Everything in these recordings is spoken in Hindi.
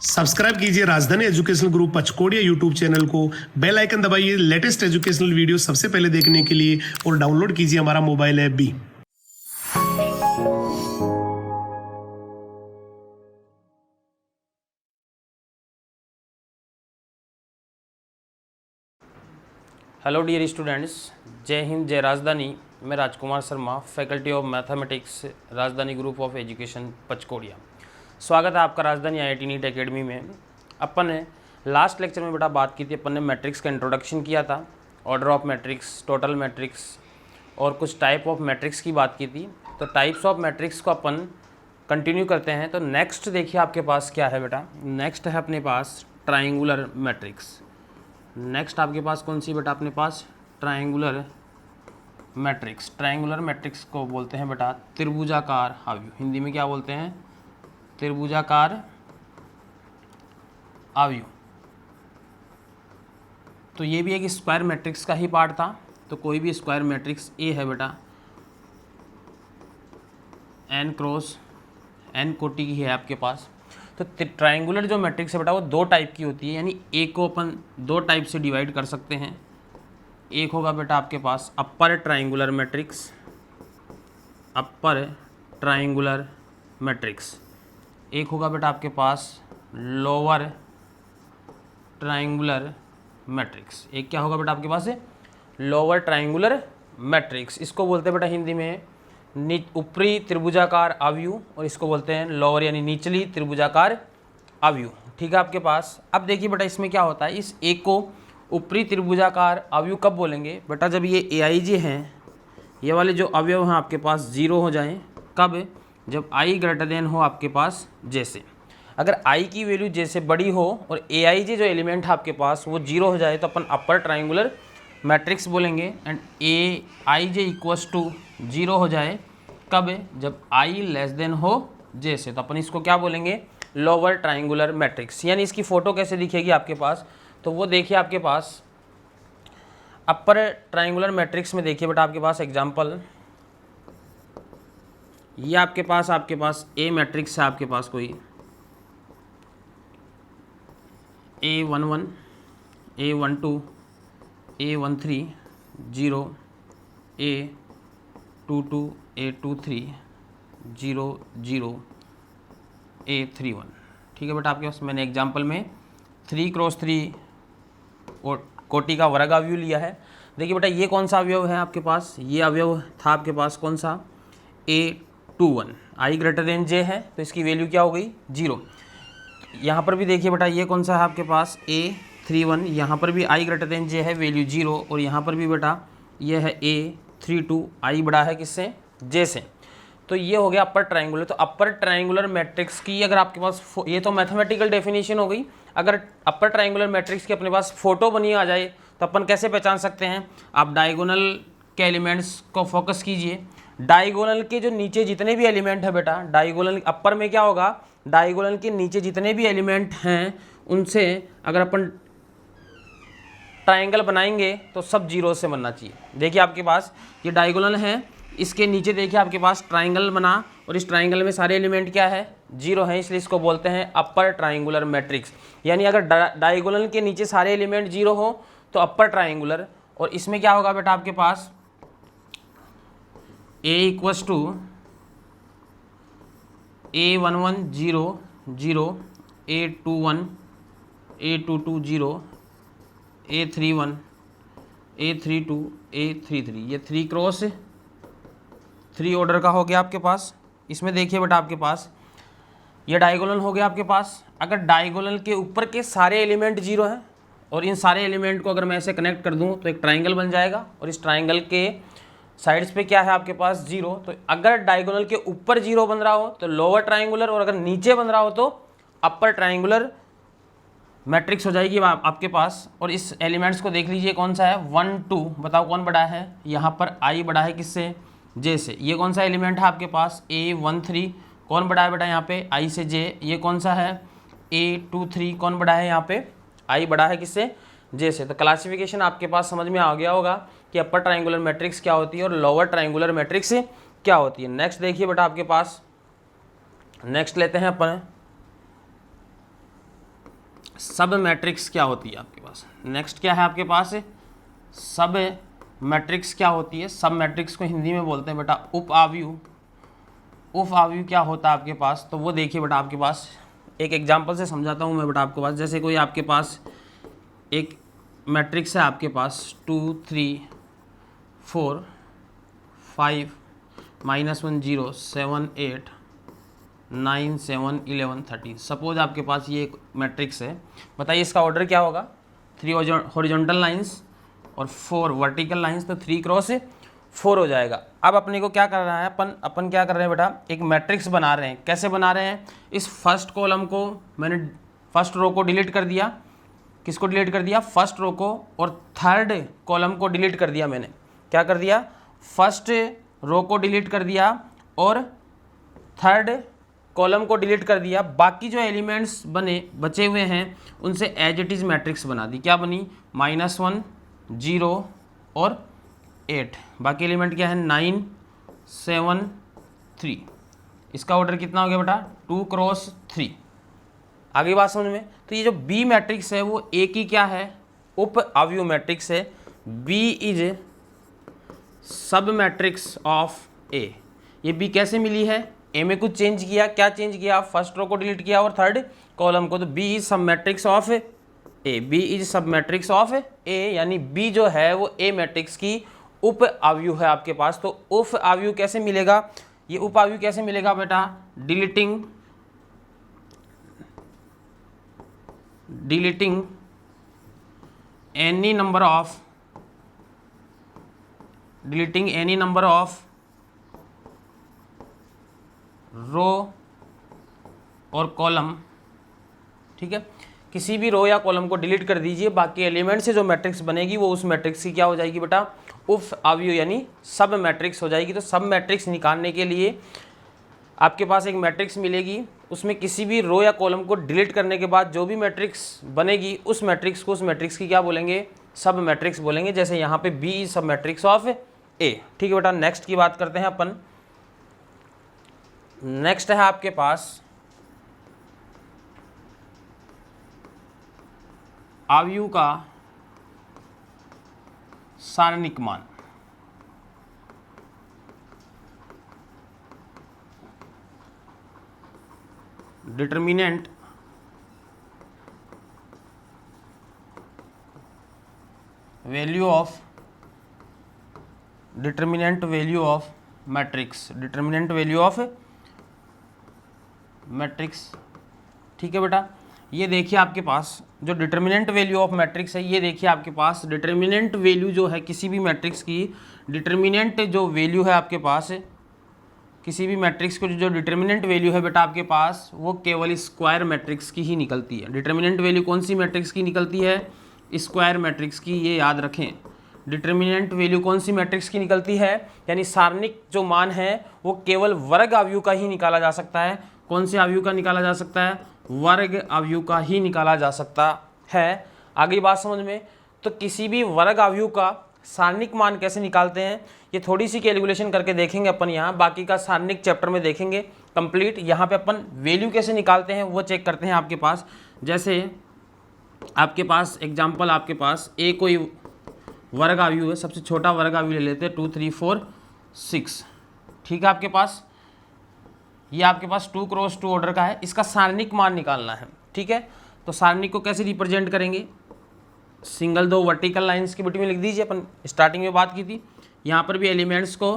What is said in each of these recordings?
सब्सक्राइब कीजिए राजधानी एजुकेशनल ग्रुप पचकोड़िया यूट्यूब चैनल को, बेल आइकन दबाइए लेटेस्ट एजुकेशनल वीडियो सबसे पहले देखने के लिए और डाउनलोड कीजिए हमारा मोबाइल ऐप भी। हेलो डियर स्टूडेंट्स, जय हिंद, जय राजधानी। मैं Rajkumar Sharma, faculty of mathematics, राजधानी ग्रुप ऑफ एजुकेशन पचकोड़िया। स्वागत है आपका राजधानी IIT नीट एकेडमी में। अपन ने लास्ट लेक्चर में बेटा बात की थी, अपन ने मैट्रिक्स का इंट्रोडक्शन किया था, order of matrix, total matrix और कुछ टाइप ऑफ मैट्रिक्स की बात की थी। तो टाइप्स ऑफ मैट्रिक्स को अपन कंटिन्यू करते हैं। तो नेक्स्ट देखिए आपके पास क्या है बेटा, नेक्स्ट है अपने पास ट्राइंगुलर मैट्रिक्स। नेक्स्ट आपके पास कौन सी बेटा, अपने पास ट्राइंगुलर मैट्रिक्स। ट्राइंगुलर मैट्रिक्स को बोलते हैं बेटा त्रिभुजाकार आव्यूह। हिंदी में क्या बोलते हैं? त्रिभुजाकार आव्यूह। तो ये भी एक स्क्वायर मैट्रिक्स का ही पार्ट था। तो कोई भी स्क्वायर मैट्रिक्स ए है बेटा, n क्रॉस n कोटि की है आपके पास। तो ट्राइंगुलर जो मैट्रिक्स है बेटा वो दो टाइप की होती है, यानी ए को अपन दो टाइप से डिवाइड कर सकते हैं। एक होगा बेटा आपके पास upper triangular matrix, upper triangular matrix. एक होगा बेटा आपके पास लोअर ट्राइंगुलर मैट्रिक्स। एक क्या होगा बेटा आपके पास, लोअर ट्राइंगुलर मैट्रिक्स। इसको बोलते हैं बेटा हिंदी में ऊपरी त्रिभुजाकार आव्यूह, और इसको बोलते हैं लोअर यानी निचली त्रिभुजाकार आव्यूह। ठीक है आपके पास। अब देखिए बेटा इसमें क्या होता है, इस एक को ऊपरी त्रिभुजाकार आव्यूह कब बोलेंगे बेटा, जब ये AIJ हैं, ये वाले जो अवयव हैं आपके पास जीरो हो जाएं। कब? जब i ग्रेटर देन हो आपके पास जैसे। अगर i की वैल्यू जैसे बड़ी हो और AIJ जो एलिमेंट है आपके पास वो जीरो हो जाए तो अपन अपर ट्राइंगुलर मैट्रिक्स बोलेंगे। And AIJ equals to zero हो जाए कब? जब i लेस देन हो जैसे, तो अपन इसको क्या बोलेंगे? Lower triangular matrix. यानी इसकी फ़ोटो कैसे दिखेगी आपके पास, तो वो देखिए आपके पास अपर ट्राइंगुलर मैट्रिक्स में देखिए बेटा आपके पास एग्जांपल, ये आपके पास ए मैट्रिक्स है आपके पास कोई A11, A12, A13, 0, A22, A23, 0, 0, A31। ठीक है बेटा आपके पास मैंने एग्जांपल में 3x3 और कोटि का वर्ग अवयव लिया है। देखिए बेटा ये कौन सा अवयव है आपके पास, ये अवयव था आपके पास कौन सा, A21। i greater than j है तो इसकी वैल्यू क्या हो गई, 0। यहाँ पर भी देखिए बेटा ये कौन सा है आपके पास, A31। यहाँ पर भी i ग्रेटर देन j है, वैल्यू 0। और यहाँ पर भी बेटा ये है A32, i बड़ा है किससे, j से। तो ये हो गया अपर ट्राइंगुलर। तो अपर ट्राइंगुलर मैट्रिक्स की अगर आपके पास ये तो मैथमेटिकल डेफिनेशन हो गई। अगर अपर ट्राइंगुलर मैट्रिक्स की अपने पास फोटो बनी आ जाए तो अपन कैसे पहचान सकते हैं? आप डायगोनल के एलिमेंट्स को फोकस कीजिए। डायगोनल के जो नीचे जितने भी एलिमेंट है बेटा, डायगोनल अपर में क्या होगा, डायगोनल के नीचे जितने भी एलिमेंट हैं उनसे अगर अपन ट्राइंगल बनाएंगे तो सब जीरो से बनना चाहिए। देखिए आपके पास ये डायगोनल है, इसके नीचे देखिए आपके पास ट्राइंगल बना और इस ट्राइंगल में सारे एलिमेंट क्या है, जीरो है, इसलिए इसको बोलते हैं अपर ट्राइंगुलर मैट्रिक्स। यानी अगर डायगोनल के नीचे सारे एलिमेंट जीरो हो तो अपर ट्राइंगुलर। और इसमें क्या होगा बेटा आपके पास, A equals to A11 0 0, A21 A22 0, A31 A32 A33। ये 3x3 ऑर्डर का हो गया आपके पास। इसमें देखिए बेटा आपके पास ये डायगोनल हो गया आपके पास। अगर डायगोनल के ऊपर के सारे एलिमेंट जीरो हैं और इन सारे एलिमेंट को अगर मैं ऐसे कनेक्ट कर दूं तो एक ट्राइंगल बन जाएगा, और इस ट्राइंगल के साइड्स पे क्या है आपके पास, जीरो। तो अगर डायगोनल के ऊपर जीरो बन रहा हो तो लोअर ट्राइंगुलर, और अगर नीचे बन रहा हो तो अपर ट्राइंगुलर मैट्रिक्स हो जाएगी आपके पास। और इस एलिमेंट्स को देख लीजिए कौन सा है, 1 2, बताओ कौन बड़ा है? यहाँ पर i बड़ा है किससे, j से। ये कौन सा एलिमेंट है आपके पास, A13, कौन बड़ा है बेटा यहाँ पे, i से j। ये कौन सा है, A23, कौन बड़ा है यहाँ पे, i बड़ा है किससे, j से। तो क्लासिफिकेशन आपके पास समझ में आ गया होगा कि अपर ट्राइंगुलर मैट्रिक्स क्या होती है और लोअर ट्राइंगुलर मैट्रिक्स क्या होती है। नेक्स्ट देखिए बेटा आपके पास, नेक्स्ट लेते हैं अपन सब मैट्रिक्स क्या होती है आपके पास। नेक्स्ट क्या है आपके पास, सब मैट्रिक्स क्या होती है। सब मैट्रिक्स को हिंदी में बोलते हैं बेटा उप आव्यूह। उप आव्यूह क्या होता है आपके पास, तो वो देखिए बेटा आपके पास एक एग्जांपल से समझाता हूँ मैं बेटा आपके पास। जैसे कोई आपके पास एक मैट्रिक्स है आपके पास 2 3 4 5 -1 0 7 8 9 7 11 13। सपोज आपके पास ये एक मैट्रिक्स है, बताइए इसका ऑर्डर क्या होगा। 3 हॉरिजॉन्टल लाइंस और 4 वर्टिकल लाइंस, तो 3 क्रॉस 4 हो जाएगा। अब अपने को क्या कर रहा है, अपन क्या कर रहे हैं बेटा, एक मैट्रिक्स बना रहे हैं। कैसे बना रहे हैं, इस फर्स्ट कॉलम को मैंने फर्स्ट रो को डिलीट कर दिया। किसको डिलीट कर दिया, फर्स्ट रो को, और थर्ड कॉलम को डिलीट कर दिया। मैंने क्या कर दिया, फर्स्ट रो को डिलीट कर दिया और थर्ड कॉलम को डिलीट कर दिया। बाकी जो एलिमेंट्स बचे हुए हैं उनसे एज इट इज़ मैट्रिक्स बना दी। क्या बनी, -1 0 और 8। बाकी एलिमेंट क्या है, 9 7 3। इसका ऑर्डर कितना हो गया बेटा, 2 क्रॉस 3। आगे बात समझ में। तो ये जो बी मैट्रिक्स है वो ए की क्या है, उप आव्यूह मैट्रिक्स है। B is sub matrix of ए। ये बी कैसे मिली है, ए में कुछ चेंज किया। क्या चेंज किया, फर्स्ट रो को डिलीट किया और थर्ड कॉलम को। तो B is sub matrix of A. B is sub matrix of A, यानी बी जो है वो ए मैट्रिक्स की उप आव्यूह है आपके पास। तो उप आव्यूह कैसे मिलेगा, ये उप आव्यूह कैसे मिलेगा बेटा, डिलीटिंग एनी नंबर ऑफ रो और कॉलम। ठीक है, किसी भी रो या कॉलम को डिलीट कर दीजिए, बाकी एलिमेंट से जो मैट्रिक्स बनेगी वो उस मैट्रिक्स की क्या हो जाएगी बेटा, उप आव्यूह यानी सब मैट्रिक्स हो जाएगी। तो सब मैट्रिक्स निकालने के लिए आपके पास एक मैट्रिक्स मिलेगी, उसमें किसी भी रो या कॉलम को डिलीट करने के बाद जो भी मैट्रिक्स बनेगी उस मैट्रिक्स को उस मैट्रिक्स की क्या बोलेंगे, सब मैट्रिक्स बोलेंगे। जैसे यहाँ पे B is sub matrix of ए। ठीक है बेटा, नेक्स्ट की बात करते हैं अपन। नेक्स्ट है आपके पास आव्यूह का सारणिक मान। Determinant value of matrix. ठीक है बेटा, ये देखिए आपके पास जो डिटर्मिनेंट वैल्यू ऑफ मैट्रिक्स है, ये देखिए आपके पास डिटर्मिनेंट वैल्यू जो है किसी भी मैट्रिक्स की, डिटर्मिनेंट जो वैल्यू है आपके पास किसी भी मैट्रिक्स को जो डिटर्मिनेंट वैल्यू है बेटा आपके पास, वो केवल स्क्वायर मैट्रिक्स की ही निकलती है। डिटर्मिनेंट वैल्यू कौन सी मैट्रिक्स की निकलती है, स्क्वायर मैट्रिक्स की, ये याद रखें। डिटर्मिनेंट वैल्यू कौन सी मैट्रिक्स की निकलती है, यानी सारणिक जो मान है वो केवल वर्ग आव्यूह का ही निकाला जा सकता है। कौन से आव्यूह का निकाला जा सकता है, वर्ग आव्यूह का ही निकाला जा सकता है। आगे बात समझ में। तो किसी भी वर्ग आव्यूह का सारणिक मान कैसे निकालते हैं, ये थोड़ी सी कैलकुलेशन करके देखेंगे अपन यहाँ, बाकी का सारणिक चैप्टर में देखेंगे कंप्लीट। यहाँ पे अपन वैल्यू कैसे निकालते हैं वो चेक करते हैं आपके पास। जैसे आपके पास एग्जांपल, आपके पास ए कोई वर्ग आव्यूह है, सबसे छोटा वर्ग आव्यूह ले लेते हैं 2 3 4 6। ठीक है, आपके पास ये आपके पास 2 क्रॉस 2 ऑर्डर का है, इसका सारणिक मान निकालना है। ठीक है, तो सारणिक को कैसे रिप्रेजेंट करेंगे, सिंगल 2 वर्टिकल लाइंस के बिटवीन लिख दीजिए। अपन स्टार्टिंग में बात की थी, यहाँ पर भी एलिमेंट्स को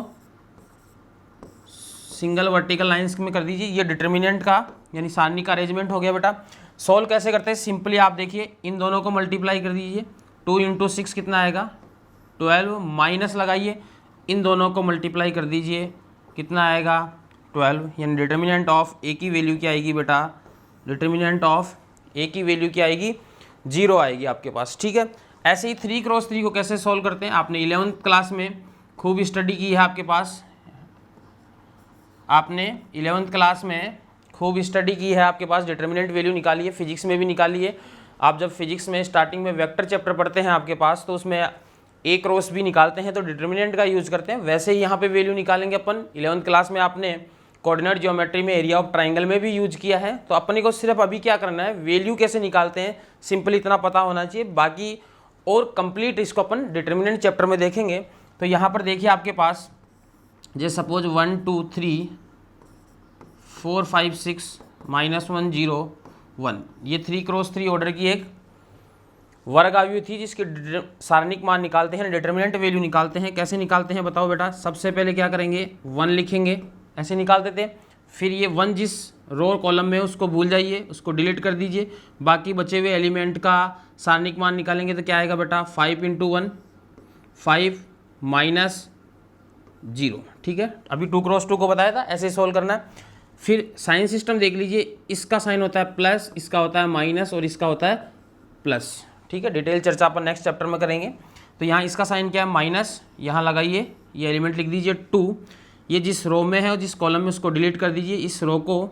सिंगल वर्टिकल लाइंस में कर दीजिए। ये डिटर्मिनेंट का यानी सारणिक का अरेंजमेंट हो गया बेटा। सॉल्व कैसे करते हैं, सिंपली आप देखिए, इन दोनों को मल्टीप्लाई कर दीजिए। 2 × 6 कितना आएगा 12, माइनस लगाइए, इन दोनों को मल्टीप्लाई कर दीजिए, कितना आएगा 12। यानी डिटर्मिनेंट ऑफ ए की वैल्यू क्या आएगी बेटा, डिटर्मिनेंट ऑफ ए की वैल्यू क्या आएगी, 0 आएगी आपके पास। ठीक है, ऐसे ही 3 × 3 को कैसे सॉल्व करते हैं, आपने 11th क्लास में खूब स्टडी की है आपके पास, आपने 11th क्लास में खूब स्टडी की है आपके पास, डिटर्मिनेंट वैल्यू निकाली है, फिजिक्स में भी निकाली है। आप जब फिजिक्स में स्टार्टिंग में वेक्टर चैप्टर पढ़ते हैं आपके पास, तो उसमें ए क्रॉस भी निकालते हैं तो डिटर्मिनेंट का यूज़ करते हैं। वैसे ही यहाँ पे वैल्यू निकालेंगे अपन। 11th क्लास में आपने कोऑर्डिनेट ज्योमेट्री में एरिया ऑफ ट्राइंगल में भी यूज किया है। तो अपने को सिर्फ अभी क्या करना है, वैल्यू कैसे निकालते हैं सिंपली इतना पता होना चाहिए, बाकी और कंप्लीट इसको अपन डिटर्मिनेंट चैप्टर में देखेंगे। तो यहाँ पर देखिए आपके पास जैसे सपोज 1 2 3 4 5 6 -1 0 1 ये 3x3 ऑर्डर की एक वर्ग आव्यूह थी जिसके सारणिक मान निकालते हैं, डिटर्मिनेंट वैल्यू निकालते हैं। कैसे निकालते हैं बताओ बेटा। सबसे पहले क्या करेंगे, 1 लिखेंगे, ऐसे निकालते थे। फिर ये 1 जिस रो और कॉलम में उसको भूल जाइए, उसको डिलीट कर दीजिए। बाकी बचे हुए एलिमेंट का सारणिक मान निकालेंगे तो क्या आएगा बेटा, 5 × 1 5 - 0। ठीक है, अभी 2x2 को बताया था, ऐसे सॉल्व करना है। फिर साइन सिस्टम देख लीजिए, इसका साइन होता है प्लस, इसका होता है माइनस और इसका होता है प्लस। ठीक है, डिटेल चर्चा अपन नेक्स्ट चैप्टर में करेंगे। तो यहाँ इसका साइन क्या है, माइनस, यहाँ लगाइए, ये एलिमेंट लिख दीजिए 2। ये जिस रो में है और जिस कॉलम में उसको डिलीट कर दीजिए, इस रो को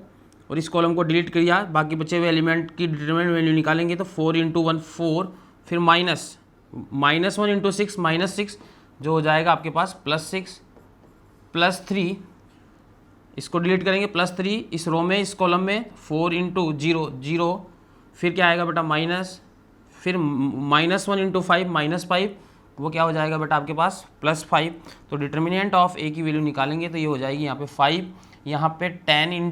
और इस कॉलम को डिलीट करिए। बाकी बचे हुए एलिमेंट की डिटरमिनेंट वैल्यू निकालेंगे तो 4 × 1 4, फिर माइनस -1 × 6 -6 जो हो जाएगा आपके पास +6 +3, इसको डिलीट करेंगे +3 इस रो में इस कॉलम में, 4 × 0 0, फिर क्या आएगा बेटा माइनस, फिर -1 × 5 -5, वो क्या हो जाएगा बेटा आपके पास +5। तो डिटर्मिनेंट ऑफ ए की वैल्यू निकालेंगे तो ये हो जाएगी यहाँ पे 5, यहाँ पे 10 ×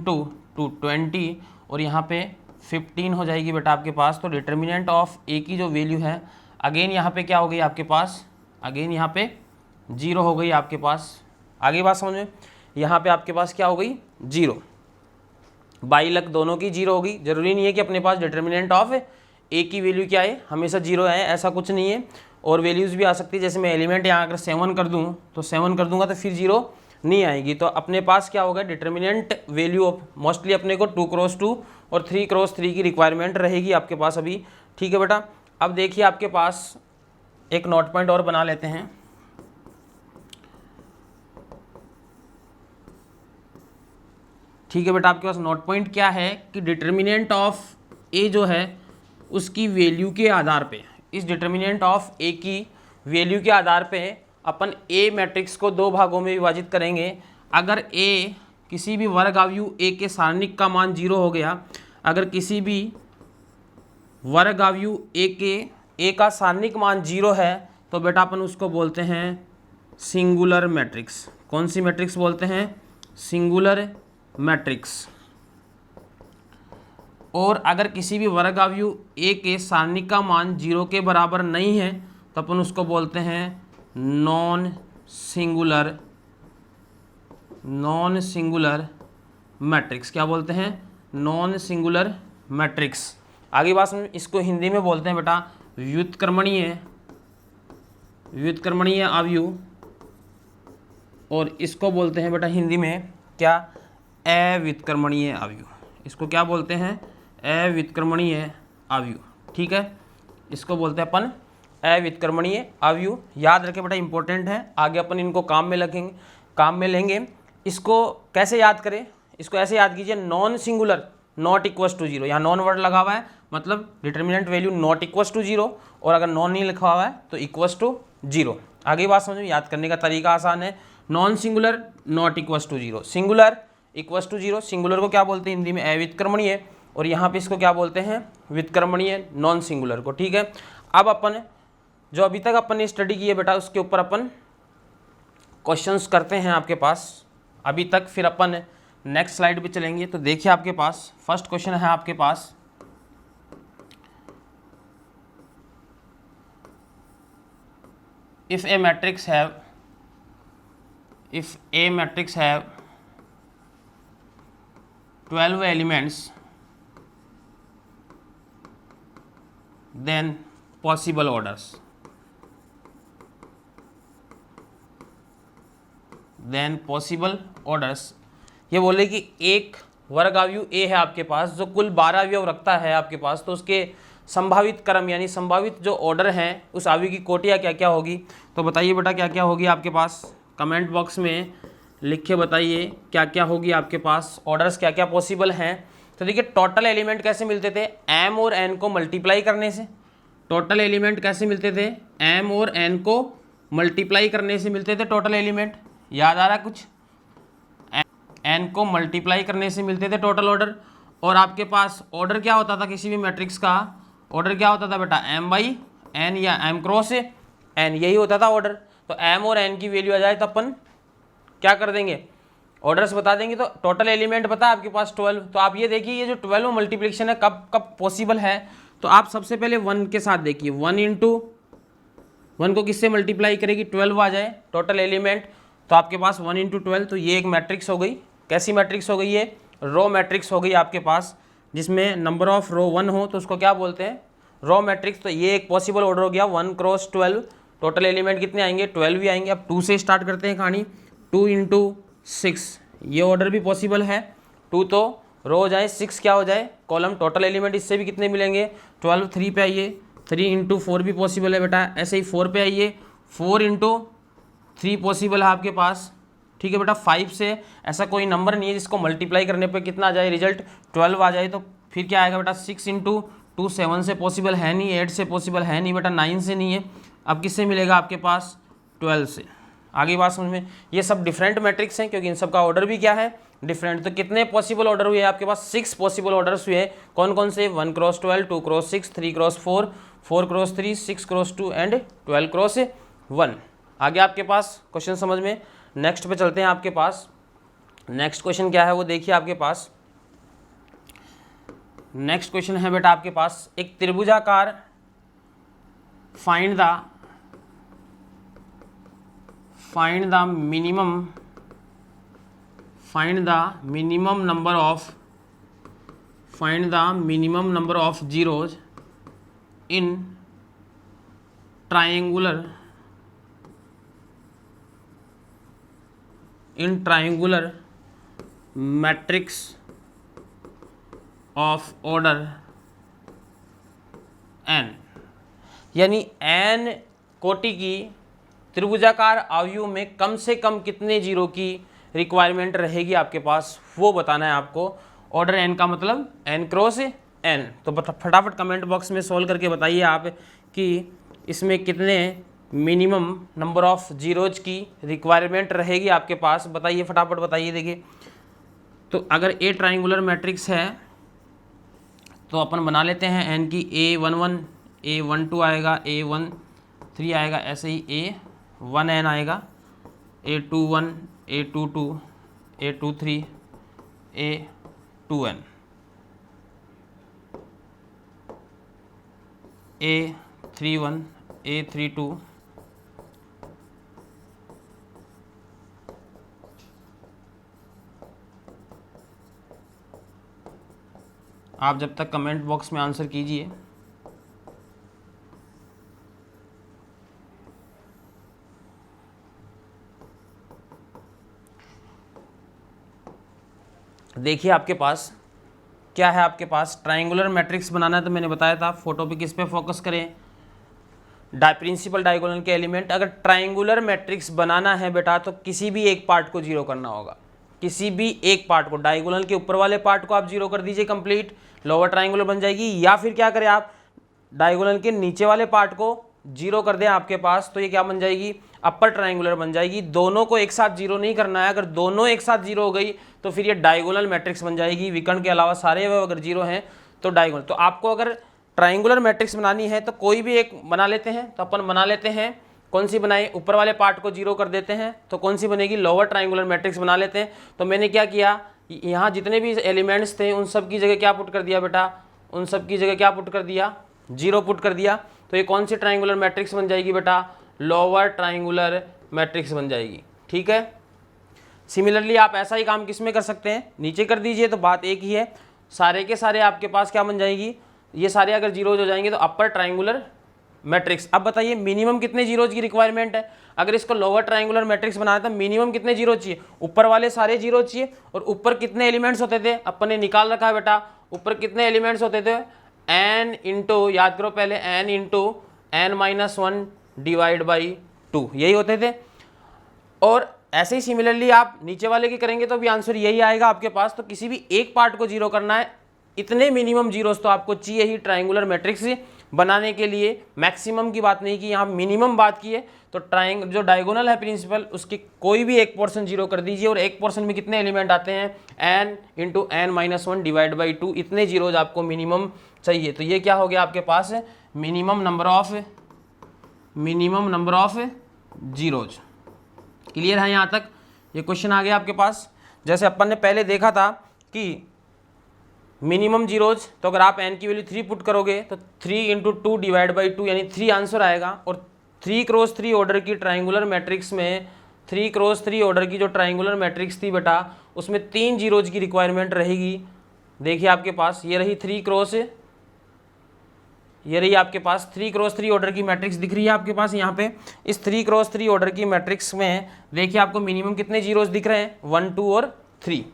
2 20 और यहाँ पे 15 हो जाएगी बेटा आपके पास। तो डिटर्मिनेंट ऑफ ए की जो वैल्यू है अगेन यहाँ पे क्या हो गई आपके पास, अगेन यहाँ पे 0 हो गई आपके पास। आगे बात समझ में, यहाँ पे आपके पास क्या हो गई 0, बाई लक दोनों की 0 होगी। जरूरी नहीं है कि अपने पास डिटर्मिनेंट ऑफ ए की वैल्यू क्या है हमेशा 0 आए, ऐसा कुछ नहीं है। और वैल्यूज़ भी आ सकती है, जैसे मैं एलिमेंट यहाँ अगर 7 कर दूँ तो 7 कर दूंगा तो फिर 0 नहीं आएगी। तो अपने पास क्या होगा, डिटर्मिनेंट वैल्यू ऑफ मोस्टली अपने को 2x2 और 3x3 की रिक्वायरमेंट रहेगी आपके पास अभी। ठीक है बेटा, अब देखिए आपके पास एक नोट पॉइंट और बना लेते हैं। ठीक है बेटा, आपके पास नोट पॉइंट क्या है कि डिटर्मिनेंट ऑफ ए जो है उसकी वैल्यू के आधार पे, इस डिटर्मिनेंट ऑफ ए की वैल्यू के आधार पे अपन ए मैट्रिक्स को 2 भागों में विभाजित करेंगे। अगर ए किसी भी वर्ग आव्यूह ए के सारणिक का मान 0 हो गया, अगर किसी भी वर्ग आव्यूह ए का सारणिक मान 0 है तो बेटा अपन उसको बोलते हैं सिंगुलर मैट्रिक्स। कौन सी मैट्रिक्स बोलते हैं, सिंगुलर मैट्रिक्स। और अगर किसी भी वर्ग आव्यूह ए के सारणिक का मान 0 के बराबर नहीं है तो अपन उसको बोलते हैं नॉन सिंगुलर मैट्रिक्स। क्या बोलते हैं, नॉन सिंगुलर मैट्रिक्स। आगे बात में इसको हिंदी में बोलते हैं बेटा व्युत्क्रमणीय आव्यूह, और इसको बोलते हैं बेटा हिंदी में क्या, अव्युत्क्रमणीय आव्यूह। इसको क्या बोलते हैं, अव्युत्क्रमणीय आव्यूह। ठीक है, इसको बोलते हैं अपन अव्युत्क्रमणीय आव्यूह। याद रखें बेटा, इंपॉर्टेंट है, आगे अपन इनको काम में लेंगे। इसको कैसे याद करें, इसको ऐसे याद कीजिए, non singular not equals to 0, यहाँ नॉन वर्ड लगा हुआ है मतलब determinant value not equals to 0, और अगर नॉन नहीं लिखा हुआ है तो इक्वल्स टू 0। आगे बात समझ में, याद करने का तरीका आसान है, non singular not equals to 0, singular equals to 0। Singular को क्या बोलते हैं हिंदी में, अव्युत्क्रमणीय, और यहाँ पे इसको क्या बोलते हैं, व्युत्क्रमणीय नॉन सिंगुलर को। ठीक है, अब अपन जो अभी तक अपन ने स्टडी की है बेटा उसके ऊपर अपन क्वेश्चंस करते हैं आपके पास अभी तक, फिर अपन नेक्स्ट स्लाइड पे चलेंगे। तो देखिए आपके पास फर्स्ट क्वेश्चन है आपके पास, if a matrix have 12 elements, then possible orders, ये बोले कि एक वर्ग आव्यूह ए है आपके पास जो कुल 12 अवयव रखता है आपके पास, तो उसके संभावित क्रम यानी संभावित जो ऑर्डर हैं उस आव्यूह की कोटियाँ क्या क्या होगी। तो बताइए बेटा क्या क्या होगी आपके पास, कमेंट बॉक्स में लिख के बताइए क्या क्या होगी आपके पास, ऑर्डर्स क्या क्या पॉसिबल हैं। तो देखिए टोटल एलिमेंट कैसे मिलते थे, m और n को मल्टीप्लाई करने से। टोटल एलिमेंट कैसे मिलते थे, m और n को मल्टीप्लाई करने से मिलते थे टोटल एलिमेंट। याद आ रहा है कुछ, एन को मल्टीप्लाई करने से मिलते थे टोटल ऑर्डर। और आपके पास ऑर्डर क्या होता था किसी भी मैट्रिक्स का, ऑर्डर क्या होता था बेटा, एम बाई एन या एम क्रॉस एन, यही होता था ऑर्डर। तो एम और एन की वैल्यू आ जाए तो अपन क्या कर देंगे, ऑर्डर्स बता देंगे। तो टोटल एलिमेंट पता है आपके पास 12। तो आप ये देखिए ये जो 12 मल्टीप्लिकेशन है कब कब पॉसिबल है, तो आप सबसे पहले 1 के साथ देखिए, 1 इंटू 1 को किससे मल्टीप्लाई करेगी, 12 आ जाए टोटल एलिमेंट। तो आपके पास 1 इंटू 12, तो ये एक मैट्रिक्स हो गई। कैसी मैट्रिक्स हो गई, ये रो मैट्रिक्स हो गई आपके पास, जिसमें नंबर ऑफ रो 1 हो तो उसको क्या बोलते हैं, रो मैट्रिक्स। तो ये एक पॉसिबल ऑर्डर हो गया 1 क्रॉस 12। टोटल एलिमेंट कितने आएंगे, 12 ही आएंगे। अब 2 से स्टार्ट करते हैं कहानी, 2 इंटू 6, ये ऑर्डर भी पॉसिबल है। 2 तो रो हो जाए, 6 क्या हो जाए कॉलम। टोटल एलिमेंट इससे भी कितने मिलेंगे, 12। 3 पे आइए, 3 इंटू 4 भी पॉसिबल है बेटा। ऐसे ही 4 पे आइए, 4 इंटू 3 पॉसिबल है आपके पास, ठीक है बेटा। 5 से ऐसा कोई नंबर नहीं है जिसको मल्टीप्लाई करने पे कितना आ जाए, रिजल्ट 12 आ जाए। तो फिर क्या आएगा बेटा, 6 इंटू 2 7 से पॉसिबल है नहीं, 8 से पॉसिबल है नहीं बेटा, 9 से नहीं है। अब किससे मिलेगा आपके पास, 12 से। आगे बात समझ में। ये सब डिफरेंट मैट्रिक्स हैं क्योंकि इन सब का ऑर्डर भी क्या है, डिफरेंट। तो कितने पॉसिबल ऑर्डर हुए आपके पास, 6 पॉसिबल ऑर्डर्स हुए। कौन कौन से, 1 cross 12, 2 cross 6, 3 cross 4, 4 cross 3, 6 cross 2 and 12 cross 1। आगे आपके पास क्वेश्चन समझ में। नेक्स्ट पे चलते हैं आपके पास। नेक्स्ट क्वेश्चन क्या है वो देखिए आपके पास। नेक्स्ट क्वेश्चन है बेटा आपके पास, एक त्रिभुजाकार find the minimum number of zeros in triangular matrix of order n, यानी n कोटि की त्रिभुजाकार आयु में कम से कम कितने जीरो की रिक्वायरमेंट रहेगी आपके पास, वो बताना है आपको। ऑर्डर n का मतलब n क्रॉस n। तो फटाफट कमेंट बॉक्स में सॉल्व करके बताइए आप कि इसमें कितने मिनिमम नंबर ऑफ जीरोज की रिक्वायरमेंट रहेगी आपके पास, बताइए फटाफट बताइए। देखिए तो अगर ए ट्राइंगुलर मैट्रिक्स है तो अपन बना लेते हैं n की, A11 A12 आएगा, A13 आएगा, ऐसे ही A1n आएगा, A21 A22 A23 A2n, A31 A32 आप जब तक कमेंट बॉक्स में आंसर कीजिए। देखिए आपके पास क्या है, आपके पास ट्राइंगुलर मैट्रिक्स बनाना है। तो मैंने बताया था फोटो पे किस पे फोकस करें, प्रिंसिपल डायगोनल के एलिमेंट। अगर ट्राइंगुलर मैट्रिक्स बनाना है बेटा तो किसी भी एक पार्ट को जीरो करना होगा, किसी भी एक पार्ट को। डायगोनल के ऊपर वाले पार्ट को आप जीरो कर दीजिए, कंप्लीट लोअर ट्राइंगुलर बन जाएगी। या फिर क्या करें आप, डायगोनल के नीचे वाले पार्ट को जीरो कर दें आपके पास, तो ये क्या बन जाएगी, अपर ट्राइंगुलर बन जाएगी। दोनों को एक साथ जीरो नहीं करना है, अगर दोनों एक साथ जीरो हो गई तो फिर ये डायगोनल मैट्रिक्स बन जाएगी। विकर्ण के अलावा सारे अगर जीरो हैं तो डायगोनल। तो आपको अगर ट्राइंगुलर मैट्रिक्स बनानी है तो कोई भी एक बना लेते हैं। तो अपन बना लेते हैं, कौन सी बनाए, ऊपर वाले पार्ट को जीरो कर देते हैं तो कौन सी बनेगी, लोअर ट्राइंगुलर मैट्रिक्स बना लेते हैं। तो मैंने क्या किया, यहाँ जितने भी एलिमेंट्स थे उन सब की जगह क्या पुट कर दिया बेटा, उन सब की जगह क्या पुट कर दिया, जीरो पुट कर दिया। तो ये कौन सी ट्राइंगुलर मैट्रिक्स बन जाएगी बेटा, लोअर ट्राइंगुलर मैट्रिक्स बन जाएगी। ठीक है, सिमिलरली आप ऐसा ही काम किस में कर सकते हैं, नीचे कर दीजिए तो बात एक ही है। सारे के सारे आपके पास क्या बन जाएगी, ये सारे अगर जीरोज हो जाएंगे तो अपर ट्राइंगुलर मैट्रिक्स। अब बताइए मिनिमम कितने जीरोज की रिक्वायरमेंट है। अगर इसको लोअर ट्राइंगुलर मैट्रिक्स बनाया तो मिनिमम कितने जीरो चाहिए, ऊपर वाले सारे जीरो चाहिए। और ऊपर कितने एलिमेंट्स होते थे, अपन ने निकाल रखा है बेटा, ऊपर कितने एलिमेंट्स होते थे, n इंटू, याद करो पहले, n into n-1 divide by 2, यही होते थे। और ऐसे ही सिमिलरली आप नीचे वाले की करेंगे तो भी आंसर यही आएगा आपके पास। तो किसी भी एक पार्ट को जीरो करना है, इतने मिनिमम जीरोस तो आपको चाहिए ही ट्राइंगुलर मैट्रिक्स बनाने के लिए। मैक्सिमम की बात नहीं की, यहाँ मिनिमम बात की है। तो ट्राइंग जो डायगोनल है प्रिंसिपल उसकी कोई भी एक पोर्शन जीरो कर दीजिए और एक पोर्शन में कितने एलिमेंट आते हैं n into n minus one divide by two, इतने जीरोज आपको मिनिमम चाहिए। तो ये क्या हो गया आपके पास minimum number of zeros. Clear है यहाँ तक? ये क्वेश्चन आ गया आपके पास। जैसे अपन ने पहले देखा था कि मिनिमम जीरोज, तो अगर आप n की वैल्यू 3 पुट करोगे तो 3 into two divide by to यानी 3 आंसर आएगा। और 3 क्रॉस 3 ऑर्डर की ट्राइंगुलर मैट्रिक्स में 3 क्रॉस 3 ऑर्डर की जो ट्राइंगुलर मैट्रिक्स थी बेटा उसमें 3 जीरोज की रिक्वायरमेंट रहेगी। देखिए आपके पास ये रही 3 क्रॉस, ये रही आपके पास 3 क्रॉस 3 ऑर्डर की मैट्रिक्स दिख रही है आपके पास यहाँ पे। इस 3 क्रॉस 3 ऑर्डर की मैट्रिक्स में देखिए आपको मिनिमम कितने जीरोज दिख रहे हैं, 1 2 और 3।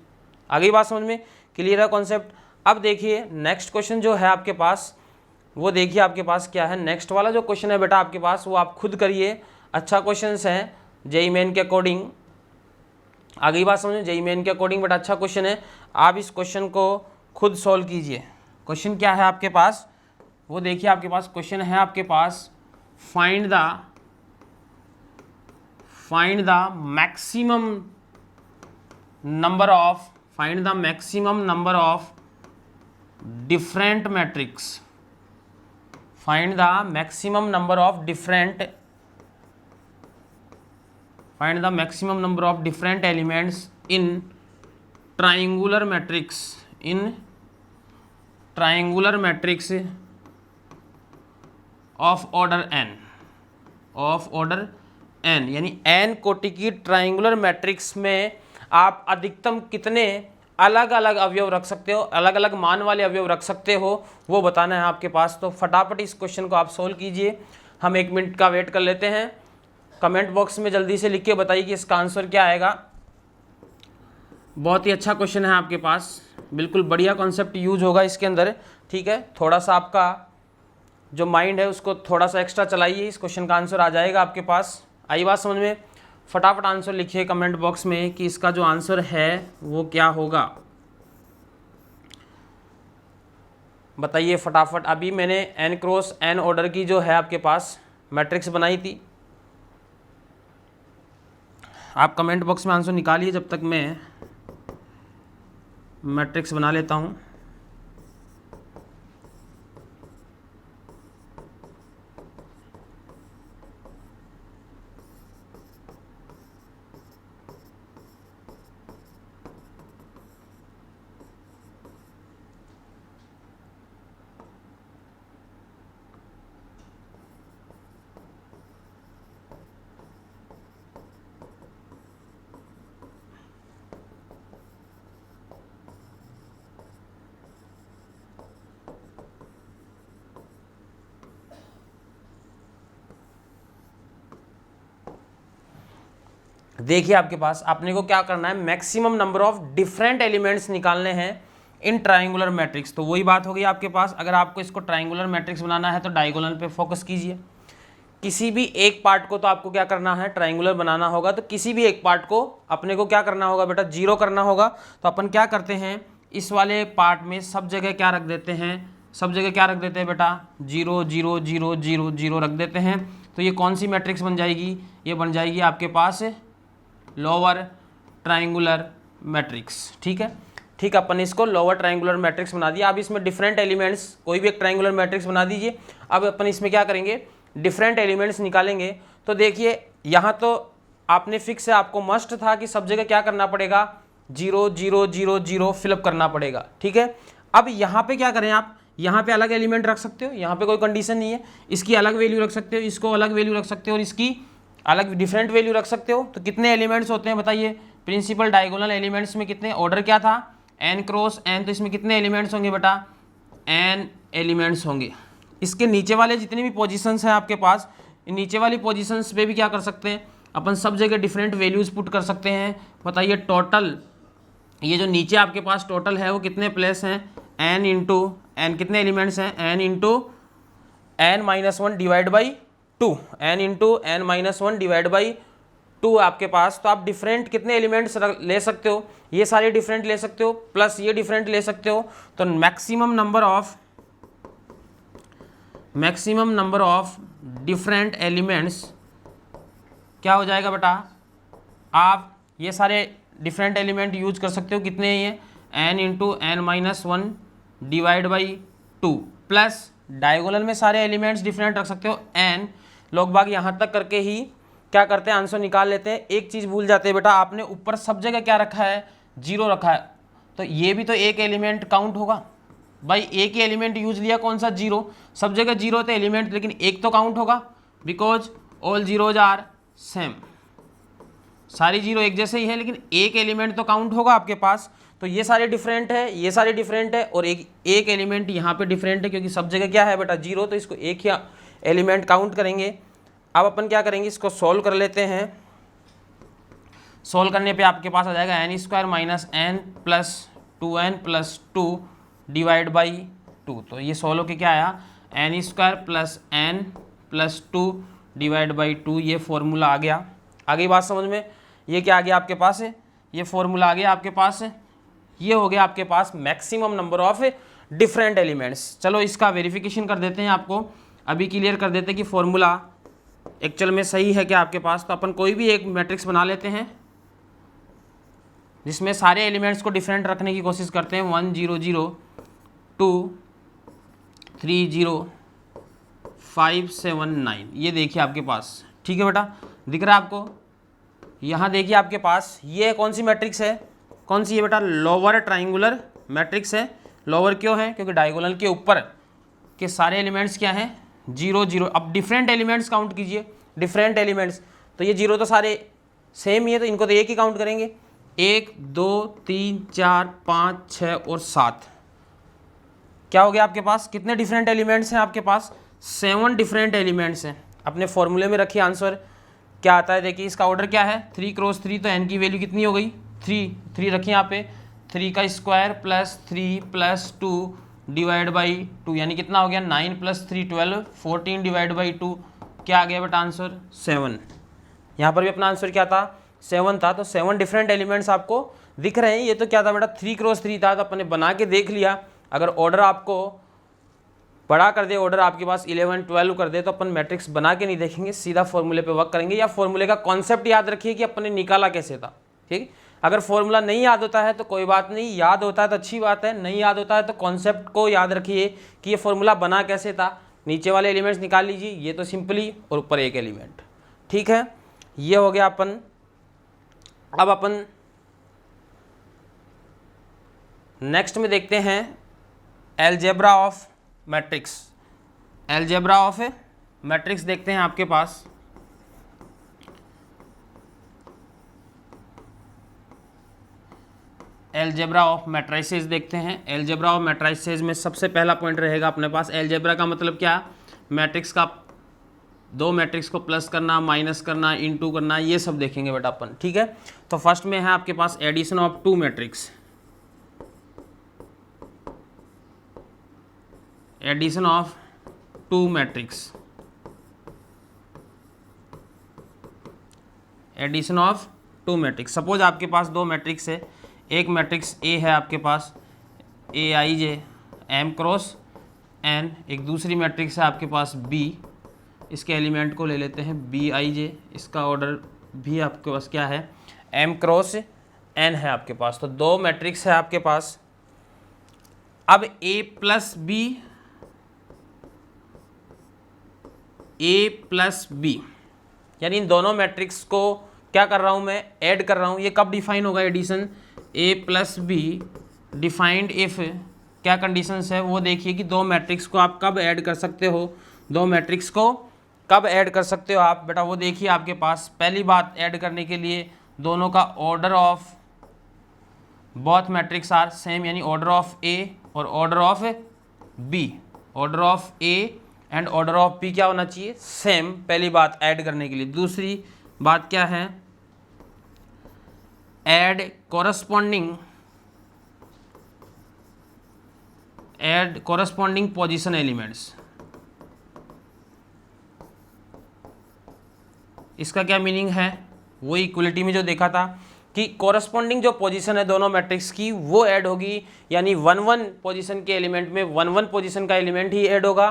आ गई बात समझ में? क्लियर है कॉन्सेप्ट? अब देखिए नेक्स्ट क्वेश्चन जो है आपके पास वो देखिए आपके पास क्या है। नेक्स्ट वाला जो क्वेश्चन है बेटा आपके पास वो आप खुद करिए, अच्छा क्वेश्चन है जेईई मेन के अकॉर्डिंग। आ गई बात समझ में? जेईई मेन के अकॉर्डिंग बेटा अच्छा क्वेश्चन है, आप इस क्वेश्चन को खुद सॉल्व कीजिए। क्वेश्चन क्या है आपके पास वो देखिए आपके पास क्वेश्चन है आपके पास find the maximum number of different matrix, find the maximum number of different elements in triangular matrix of order n यानी n कोटि की ट्राइंगुलर मैट्रिक्स में आप अधिकतम कितने अलग अलग अवयव रख सकते हो, अलग अलग मान वाले अवयव रख सकते हो, वो बताना है आपके पास। तो फटाफट इस क्वेश्चन को आप सोल्व कीजिए। हम 1 मिनट का वेट कर लेते हैं। कमेंट बॉक्स में जल्दी से लिख के बताइए कि इसका आंसर क्या आएगा। बहुत ही अच्छा क्वेश्चन है आपके पास, बिल्कुल बढ़िया कॉन्सेप्ट यूज होगा इसके अंदर। ठीक है, थोड़ा सा आपका जो माइंड है उसको थोड़ा सा एक्स्ट्रा चलाइए, इस क्वेश्चन का आंसर आ जाएगा आपके पास। आई बात समझ में? फटाफट आंसर लिखिए कमेंट बॉक्स में कि इसका जो आंसर है वो क्या होगा, बताइए फटाफट। अभी मैंने n क्रॉस n ऑर्डर की जो है आपके पास मैट्रिक्स बनाई थी, आप कमेंट बॉक्स में आंसर निकालिए जब तक मैं मैट्रिक्स बना लेता हूँ। देखिए आपके पास आपने को क्या करना है, maximum number of different elements निकालने हैं इन ट्राइंगुलर मैट्रिक्स। तो वही बात हो गई आपके पास। अगर आपको इसको ट्राइंगुलर मैट्रिक्स बनाना है तो डायगोनल पे फोकस कीजिए। किसी भी एक पार्ट को तो आपको क्या करना है, ट्राइंगुलर बनाना होगा। तो किसी भी एक पार्ट को अपने को क्या करना होगा बेटा, जीरो करना होगा। तो अपन क्या करते हैं, इस वाले पार्ट में सब जगह क्या रख देते हैं, सब जगह क्या रख देते हैं बेटा, 0 0 0 0 0 रख देते हैं। तो ये कौन सी मैट्रिक्स बन जाएगी, ये बन जाएगी आपके पास लोअर ट्राइंगुलर मैट्रिक्स। ठीक है, ठीक, अपन इसको लोअर ट्राइंगुलर मैट्रिक्स बना दिया। अब इसमें डिफरेंट एलिमेंट्स, कोई भी एक ट्राइंगुलर मैट्रिक्स बना दीजिए। अब अपन इसमें क्या करेंगे, डिफरेंट एलिमेंट्स निकालेंगे। तो देखिए यहाँ तो आपने फिक्स है, आपको मस्ट था कि सब जगह क्या करना पड़ेगा, 0 0 0 0 फिलअप करना पड़ेगा। ठीक है, अब यहाँ पे क्या करें, आप यहाँ पे अलग एलिमेंट रख सकते हो, यहाँ पे कोई कंडीशन नहीं है। इसकी अलग वैल्यू रख सकते हो, इसको अलग वैल्यू रख सकते हो और इसकी अलग डिफरेंट वैल्यू रख सकते हो। तो कितने एलिमेंट्स होते हैं बताइए, प्रिंसिपल डायगोनल एलिमेंट्स में कितने, ऑर्डर क्या था n क्रॉस n, तो इसमें कितने एलिमेंट्स होंगे बेटा, n एलिमेंट्स होंगे। इसके नीचे वाले जितने भी पोजीशंस हैं आपके पास, नीचे वाली पोजीशंस पे भी क्या कर सकते हैं अपन, सब जगह डिफरेंट वैल्यूज पुट कर सकते हैं। बताइए टोटल, ये जो नीचे आपके पास टोटल है वो कितने प्लेस हैं, n इंटू n, कितने एलिमेंट्स हैं, n into n minus 1 divide by 2, n into n minus 1 divide by 2 आपके पास। तो आप डिफरेंट कितने एलिमेंट्स ले सकते हो, ये सारे डिफरेंट ले सकते हो प्लस ये डिफरेंट ले सकते हो। तो maximum number of different elements क्या हो जाएगा बेटा, आप ये सारे डिफरेंट एलिमेंट यूज कर सकते हो, कितने हैं ये, n into n minus one divide by 2 plus diagonal में सारे एलिमेंट्स डिफरेंट रख सकते हो n। लोग बाग यहाँ तक करके ही क्या करते हैं, आंसर निकाल लेते हैं। एक चीज़ भूल जाते हैं बेटा, आपने ऊपर सब जगह क्या रखा है, 0 रखा है, तो ये भी तो एक एलिमेंट काउंट होगा भाई। एक ही एलिमेंट यूज लिया, कौन सा, 0, सब जगह 0 थे एलिमेंट, लेकिन एक तो काउंट होगा, because all zeros are same, सारी 0 एक जैसे ही है, लेकिन एक एलिमेंट तो काउंट होगा आपके पास। तो ये सारे डिफरेंट है, ये सारे डिफरेंट है, और एक एलिमेंट यहाँ पे डिफरेंट है, क्योंकि सब जगह क्या है बेटा 0, तो इसको एक ही एलिमेंट काउंट करेंगे। अब अपन क्या करेंगे, इसको सॉल्व कर लेते हैं। सॉल्व करने पे आपके पास आ जाएगा n square minus n plus 2n plus 2 divide by 2। तो ये सॉल्व होके क्या आया, n square plus n plus 2 divide by 2, ये फॉर्मूला आ गया। आ गई बात समझ में, ये क्या आ गया आपके पास है, ये फॉर्मूला आ गया आपके पास है। ये हो गया आपके पास maximum number of different elements. चलो इसका वेरिफिकेशन कर देते हैं, आपको अभी क्लियर कर देते हैं कि फॉर्मूला एक्चुअल में सही है क्या आपके पास। तो अपन कोई भी एक मैट्रिक्स बना लेते हैं जिसमें सारे एलिमेंट्स को डिफरेंट रखने की कोशिश करते हैं। 1 0 0 2 3 0 5 7 9, ये देखिए आपके पास, ठीक है बेटा, दिख रहा है आपको। यहाँ देखिए आपके पास ये कौन सी मैट्रिक्स है, कौन सी है बेटा, लोअर ट्राइंगुलर मैट्रिक्स है। लोअर क्यों है, क्योंकि डायगोनल के ऊपर के सारे एलिमेंट्स क्या हैं, 0 0। अब डिफरेंट एलिमेंट्स काउंट कीजिए, डिफरेंट एलिमेंट्स, तो ये 0 तो सारे सेम ही है, तो इनको तो एक ही काउंट करेंगे। 1 2 3 4 5 6 और 7, क्या हो गया आपके पास, कितने डिफरेंट एलिमेंट्स हैं आपके पास, 7 डिफरेंट एलिमेंट्स हैं। अपने फॉर्मूले में रखिए आंसर क्या आता है, देखिए इसका ऑर्डर क्या है, 3 क्रॉस 3, तो n की वैल्यू कितनी हो गई, 3 रखिए यहाँ पे, 3 का square plus 3 plus 2 divide by 2, यानी कितना हो गया, 9 प्लस 3 12, 14 डिवाइड बाई 2, क्या आ गया बेटा आंसर, 7। यहाँ पर भी अपना आंसर क्या था, 7 था। तो 7 डिफरेंट एलिमेंट्स आपको दिख रहे हैं। ये तो क्या था बेटा, 3 क्रॉस 3 था, तो अपने बना के देख लिया। अगर ऑर्डर आपको बड़ा कर दे, ऑर्डर आपके पास 11 12 कर दे, तो अपन मैट्रिक्स बना के नहीं देखेंगे, सीधा फॉर्मूले पे वर्क करेंगे, या फॉर्मूले का कॉन्सेप्ट याद रखिए कि अपन ने निकाला कैसे था, ठीक। अगर फॉर्मूला नहीं याद होता है तो कोई बात नहीं, याद होता है तो अच्छी बात है, नहीं याद होता है तो कॉन्सेप्ट को याद रखिए कि ये फॉर्मूला बना कैसे था। नीचे वाले एलिमेंट्स निकाल लीजिए, ये तो सिंपली, और ऊपर एक एलिमेंट, ठीक है। ये हो गया अपन। अब अपन नेक्स्ट में देखते हैं algebra of matrix. Algebra of matrix देखते हैं आपके पास। अलजेब्रा ऑफ मैट्रिसेस देखते हैं। अलजेब्रा ऑफ मैट्रिसेस में सबसे पहला पॉइंट रहेगा अपने पास, अलजेब्रा का मतलब क्या, मैट्रिक्स का, दो मैट्रिक्स को प्लस करना, माइनस करना, इनटू करना, ये सब देखेंगे बेटा अपन, ठीक है। तो फर्स्ट में है आपके पास addition of 2 matrix, addition of 2 matrix, addition of 2 matrix. Suppose आपके पास 2 मैट्रिक्स है, एक मैट्रिक्स ए है आपके पास, ए I J M cross N, एक दूसरी मैट्रिक्स है आपके पास बी, इसके एलिमेंट को ले लेते हैं बी आई जे, इसका ऑर्डर भी आपके पास क्या है, एम क्रॉस एन है आपके पास। तो 2 मैट्रिक्स है आपके पास। अब ए प्लस बी, ए प्लस बी, यानी इन दोनों मैट्रिक्स को क्या कर रहा हूँ मैं, ऐड कर रहा हूँ। ये कब डिफाइन होगा addition, A plus B defined if, क्या कंडीशंस है वो देखिए कि 2 मैट्रिक्स को आप कब ऐड कर सकते हो, 2 मैट्रिक्स को कब ऐड कर सकते हो आप बेटा, वो देखिए आपके पास। पहली बात, ऐड करने के लिए दोनों का order of both matrix are same, यानी ऑर्डर ऑफ ए और order of B, order of A and order of B क्या होना चाहिए, सेम। पहली बात ऐड करने के लिए। दूसरी बात क्या है, ऐड कोरस्पॉन्डिंग पोजीशन एलिमेंट्स। इसका क्या मीनिंग है, वो इक्वलिटी में जो देखा था कि कोरस्पॉन्डिंग जो पोजीशन है दोनों मैट्रिक्स की वो ऐड होगी, यानी 1 1 पोजीशन के एलिमेंट में 1 1 पोजीशन का एलिमेंट ही ऐड होगा,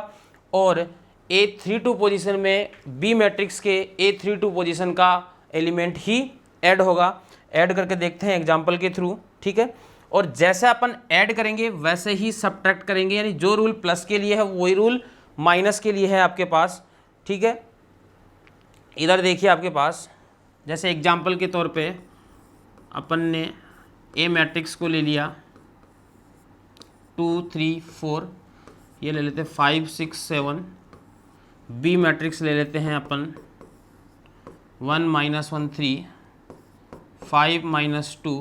और A32 पोजीशन में बी मैट्रिक्स के A32 पोजीशन का एलिमेंट ही ऐड होगा। ऐड करके देखते हैं एग्जांपल के थ्रू, ठीक है। और जैसे अपन ऐड करेंगे वैसे ही सब्ट्रैक्ट करेंगे, यानी जो रूल प्लस के लिए है वही रूल माइनस के लिए है आपके पास, ठीक है। इधर देखिए आपके पास, जैसे एग्जांपल के तौर पे अपन ने ए मैट्रिक्स को ले लिया 2 3 4, ये ले लेते हैं 5 6 7। बी मैट्रिक्स ले लेते हैं अपन 1 -1 3, 5 -2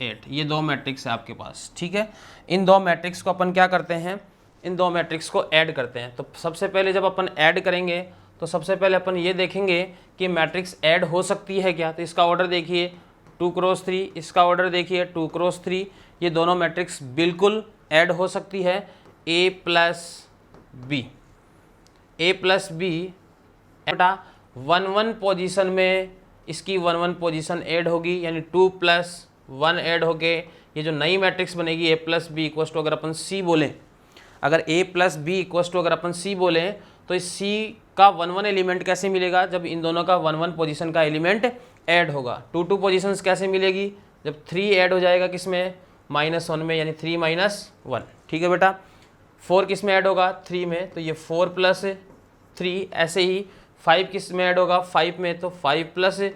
8। ये दो मैट्रिक्स है आपके पास, ठीक है। इन दो मैट्रिक्स को अपन क्या करते हैं, इन दो मैट्रिक्स को ऐड करते हैं। तो सबसे पहले जब अपन ऐड करेंगे तो सबसे पहले अपन ये देखेंगे कि मैट्रिक्स ऐड हो सकती है क्या। तो इसका ऑर्डर देखिए 2 क्रॉस 3, इसका ऑर्डर देखिए 2 क्रॉस 3। ये दोनों मैट्रिक्स बिल्कुल ऐड हो सकती है। A plus B, A plus B बेटा 1 पोजीशन में इसकी 1 पोजीशन ऐड होगी, यानी 2 + 1 ऐड होके ये जो नई मैट्रिक्स बनेगी A plus B equal to, अगर अपन C बोलें, अगर A plus B equal to अगर अपन C बोलें तो इस C का 1 एलिमेंट कैसे मिलेगा, जब इन दोनों का 1 पोजीशन का एलिमेंट ऐड होगा। 2 पोजीशंस कैसे मिलेगी, जब 3 ऐड हो जाएगा किसमें, -1 में, यानी 3 - 1, ठीक है बेटा। 4 किस में ऐड होगा, 3 में, तो ये 4 + 3। ऐसे ही 5 किस में ऐड होगा, 5 में, तो 5 +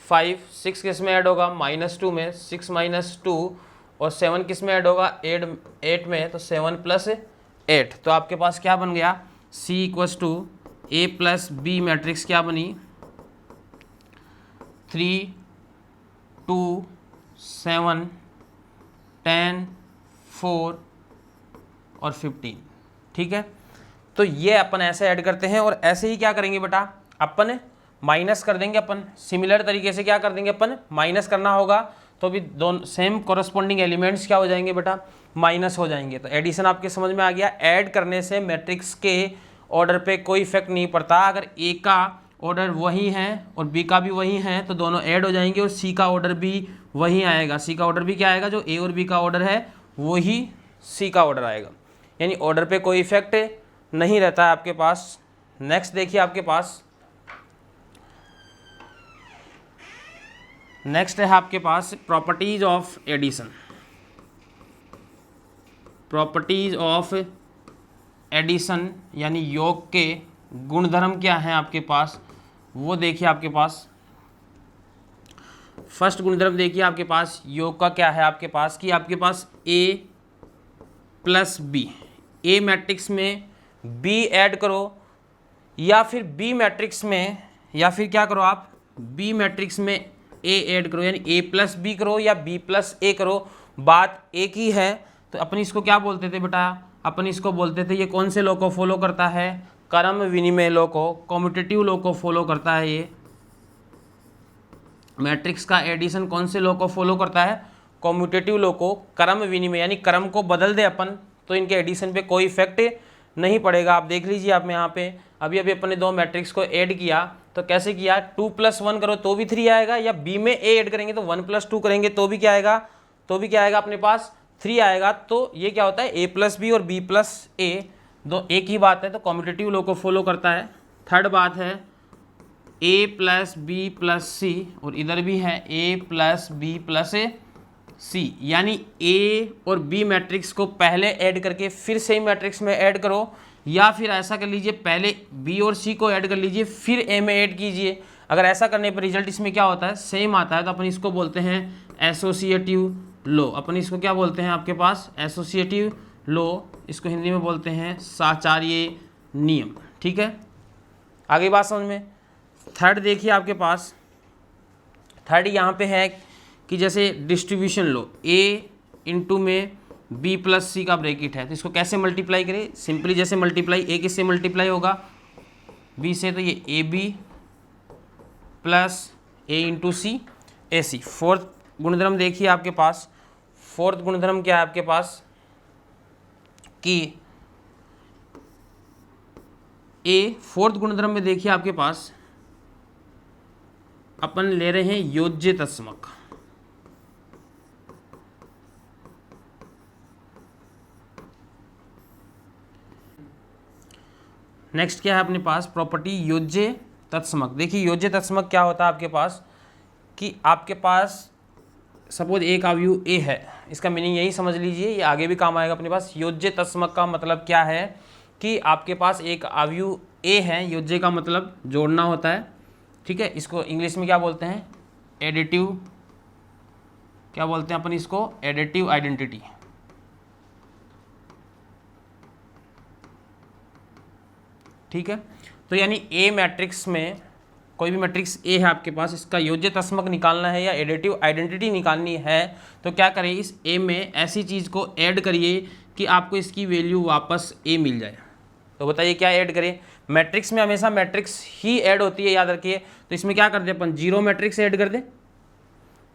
5। 6 किस में ऐड होगा, -2 में, 6 - 2। और 7 किस में ऐड होगा, 8 में, तो 7 + 8। तो आपके पास क्या बन गया, C = A plus B matrix क्या बनी, 3 2 7 10 4 और 15, ठीक है। तो ये अपन ऐसे ऐड करते हैं। और ऐसे ही क्या करेंगे बेटा, अपन माइनस कर देंगे। अपन सिमिलर तरीके से क्या कर देंगे, अपन माइनस करना होगा तो भी दोनों सेम कोरस्पॉन्डिंग एलिमेंट्स क्या हो जाएंगे बेटा, माइनस हो जाएंगे। तो एडिशन आपके समझ में आ गया। ऐड करने से मैट्रिक्स के ऑर्डर पे कोई इफेक्ट नहीं पड़ता। अगर ए का ऑर्डर वही है और बी का भी वही है तो दोनों ऐड हो जाएंगे, और सी का ऑर्डर भी वही आएगा। सी का ऑर्डर भी क्या आएगा, जो ए और बी का ऑर्डर है वही सी का ऑर्डर आएगा, यानी ऑर्डर पे कोई इफेक्ट नहीं रहता है आपके पास। नेक्स्ट देखिए आपके पास, नेक्स्ट है आपके पास properties of addition. Properties of addition यानी योग के गुणधर्म क्या हैं आपके पास, वो देखिए आपके पास। फर्स्ट गुणधर्म देखिए आपके पास योग का क्या है आपके पास, कि आपके पास A plus B, A matrix में बी ऐड करो या फिर बी मैट्रिक्स में, या फिर क्या करो आप बी मैट्रिक्स में ए ऐड करो, यानी ए प्लस बी करो या बी प्लस ए करो, बात एक ही है। तो अपन इसको क्या बोलते थे बेटा, अपन इसको बोलते थे, ये कौन से लॉ को फॉलो करता है, क्रम विनिमय लॉ को, कॉम्यूटेटिव लॉ को फॉलो करता है। ये मैट्रिक्स का एडिशन कौन से लॉ को फॉलो करता है, कॉम्यूटेटिव लॉ को, क्रम विनिमय, यानी क्रम को बदल दे अपन तो इनके एडिशन पे कोई इफेक्ट नहीं पड़ेगा। आप देख लीजिए आप में यहाँ पे अभी अभी अपन ने दो मैट्रिक्स को ऐड किया तो कैसे किया, 2 + 1 करो तो भी 3 आएगा, या बी में ए ऐड करेंगे तो 1 + 2 करेंगे तो भी क्या आएगा, तो भी क्या आएगा अपने पास 3 आएगा। तो ये क्या होता है, ए प्लस बी और बी प्लस ए दो एक ही बात है, तो कॉम्यूटेटिव लॉ को फॉलो करता है। थर्ड बात है ए प्लस बी प्लस सी, और इधर भी है ए प्लस बी प्लस सी, यानी ए और बी मैट्रिक्स को पहले ऐड करके फिर सेम मैट्रिक्स में ऐड करो, या फिर ऐसा कर लीजिए पहले बी और सी को ऐड कर लीजिए फिर ए में ऐड कीजिए। अगर ऐसा करने पर रिजल्ट इसमें क्या होता है, सेम आता है, तो अपन इसको बोलते हैं एसोसिएटिव लॉ। अपन इसको क्या बोलते हैं आपके पास, एसोसिएटिव लॉ, इसको हिंदी में बोलते हैं साचार्य नियम। ठीक है, आगे बात समझ में। थर्ड देखिए आपके पास, थर्ड यहाँ पे है कि जैसे डिस्ट्रीब्यूशन लो, ए इंटू में बी प्लस सी का ब्रैकेट है, तो इसको कैसे मल्टीप्लाई करें, सिंपली जैसे मल्टीप्लाई ए किससे मल्टीप्लाई होगा, बी से, तो ये A B plus A into C A C. Fourth गुणधर्म देखिए आपके पास, फोर्थ गुणधर्म क्या है आपके पास कि ए, फोर्थ गुणधर्म में देखिए आपके पास अपन ले रहे हैं योज्य तत्समक। नेक्स्ट क्या है अपने पास, प्रॉपर्टी योज्य तत्समक। देखिए योज्य तत्समक क्या होता है आपके पास, कि आपके पास सपोज एक अवयव ए है, इसका मीनिंग यही समझ लीजिए, ये आगे भी काम आएगा अपने पास। योज्य तत्समक का मतलब क्या है कि आपके पास एक अवयव ए है, योज्य का मतलब जोड़ना होता है, ठीक है। इसको इंग्लिश में क्या बोलते हैं, एडिटिव, क्या बोलते हैं अपन इसको, एडिटिव आइडेंटिटी। ठीक है, तो यानी ए मैट्रिक्स में कोई भी मैट्रिक्स ए है आपके पास, इसका योज्य तस्मक निकालना है या एडिटिव आइडेंटिटी निकालनी है, तो क्या करें, इस ए में ऐसी चीज़ को ऐड करिए कि आपको इसकी वैल्यू वापस ए मिल जाए। तो बताइए क्या ऐड करें, मैट्रिक्स में हमेशा मैट्रिक्स ही ऐड होती है, याद रखिए। तो इसमें क्या कर दे अपन, जीरो मैट्रिक्स ऐड कर दे,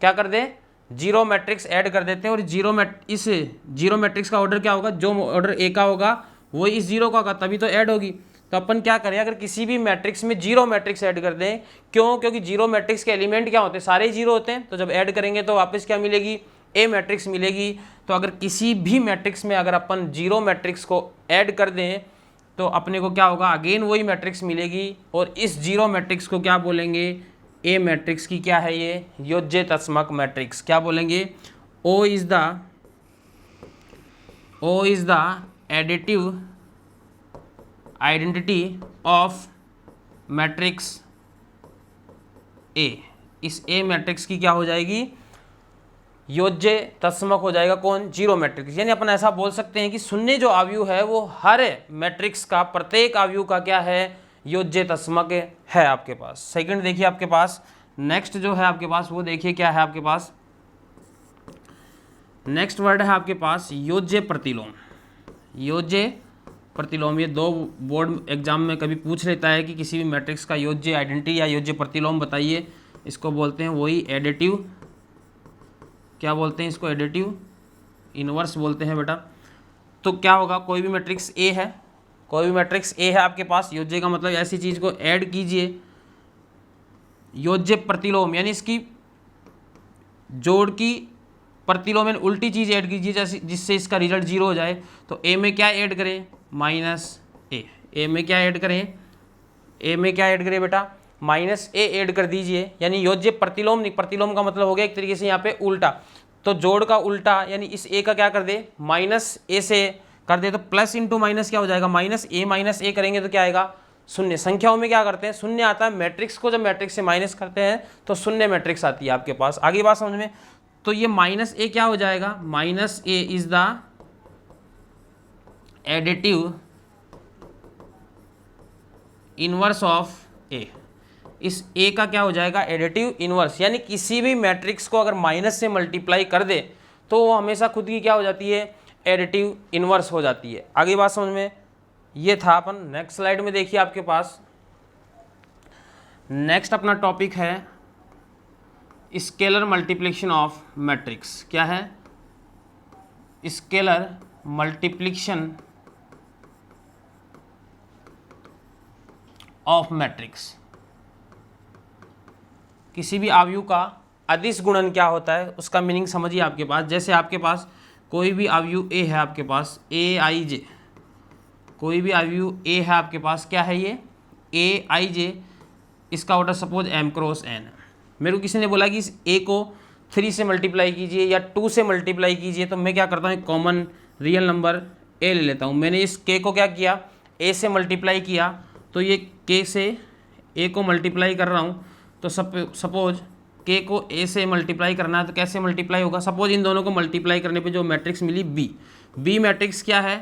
क्या कर दे, जीरो मैट्रिक्स ऐड कर देते हैं। और इस जीरो मैट्रिक्स का ऑर्डर क्या होगा, जो ऑर्डर ए का होगा वही इस जीरो का होगा, तभी तो ऐड होगी। तो अपन क्या करें, अगर किसी भी मैट्रिक्स में जीरो मैट्रिक्स ऐड कर दें, क्यों, क्योंकि जीरो मैट्रिक्स के एलिमेंट क्या होते हैं, सारे जीरो होते हैं। तो जब ऐड करेंगे तो वापस क्या मिलेगी, ए मैट्रिक्स मिलेगी। तो अगर किसी भी मैट्रिक्स में अगर अपन जीरो मैट्रिक्स को ऐड कर दें तो अपने को क्या होगा, अगेन वही मैट्रिक्स मिलेगी। और इस जीरो मैट्रिक्स को क्या बोलेंगे, ए मैट्रिक्स की क्या है ये, योज्य तत्समक मैट्रिक्स। क्या बोलेंगे, O is the additive identity of matrix A. इस ए मैट्रिक्स की क्या हो जाएगी, योज्य तत्समक हो जाएगा कौन, जीरो मैट्रिक्स। यानी अपन ऐसा बोल सकते हैं कि शून्य जो अवयव है वो हर मैट्रिक्स का, प्रत्येक अवयव का क्या है, योज्य तत्समक है आपके पास। सेकंड देखिए आपके पास नेक्स्ट जो है आपके पास, वो देखिए क्या है आपके पास, नेक्स्ट वर्ड है आपके पास योज्य प्रतिलोम। योज्य प्रतिलोम, ये दो बोर्ड एग्जाम में कभी पूछ लेता है कि किसी भी मैट्रिक्स का योज्य आइडेंटिटी या योज्य प्रतिलोम बताइए। इसको बोलते हैं वही एडिटिव, क्या बोलते हैं इसको, एडिटिव इनवर्स बोलते हैं बेटा। तो क्या होगा, कोई भी मैट्रिक्स ए है, कोई भी मैट्रिक्स ए है आपके पास, योज्य का मतलब ऐसी चीज़ को ऐड कीजिए, योज्य प्रतिलोम यानी इसकी जोड़ की प्रतिलोम यानी उल्टी चीज़ ऐड कीजिए जैसे जिससे इसका रिजल्ट जीरो हो जाए। तो ए में क्या ऐड करें, माइनस ए। ए में क्या ऐड करें, ए में क्या ऐड करें बेटा, माइनस ए ऐड कर दीजिए। यानी योज्य प्रतिलोम, प्रतिलोम का मतलब हो गया एक तरीके से यहाँ पे उल्टा। तो जोड़ का उल्टा यानी इस ए का क्या कर दे, माइनस ए से कर दे, तो प्लस इंटू माइनस क्या हो जाएगा, माइनस ए करेंगे तो क्या आएगा, शून्य। संख्याओं में क्या करते हैं, शून्य आता है। मैट्रिक्स को जब मैट्रिक्स से माइनस करते हैं तो शून्य मैट्रिक्स आती है आपके पास। आगे बात समझ में। तो ये माइनस ए क्या हो जाएगा, minus A is the additive inverse of A. इस ए का क्या हो जाएगा, एडिटिव इनवर्स। यानी किसी भी मैट्रिक्स को अगर माइनस से मल्टीप्लाई कर दे तो वो हमेशा खुद की क्या हो जाती है, एडिटिव इनवर्स हो जाती है। आगे बात समझ में। ये था अपन। नेक्स्ट स्लाइड में देखिए आपके पास नेक्स्ट अपना टॉपिक है स्केलर मल्टीप्लिकेशन ऑफ मैट्रिक्स। क्या है, स्केलर मल्टीप्लिकेशन ऑफ मैट्रिक्स। किसी भी अवयव का अदिश गुणन क्या होता है उसका मीनिंग समझिए आपके पास। जैसे आपके पास कोई भी अवयव ए है आपके पास, ए आई जे, कोई भी अवयव ए है आपके पास, क्या है ये, ए आई जे, इसका order suppose m cross n है। मेरे को किसी ने बोला कि इस ए को 3 से मल्टीप्लाई कीजिए या 2 से मल्टीप्लाई कीजिए, तो मैं क्या करता हूँ, एक कॉमन रियल नंबर ए ले लेता हूँ। मैंने इस के को क्या किया, ए से मल्टीप्लाई किया, तो ये के से ए को मल्टीप्लाई कर रहा हूँ। तो सपोज के को ए से मल्टीप्लाई करना है तो कैसे मल्टीप्लाई होगा, सपोज इन दोनों को मल्टीप्लाई करने पे जो मैट्रिक्स मिली बी मैट्रिक्स क्या है,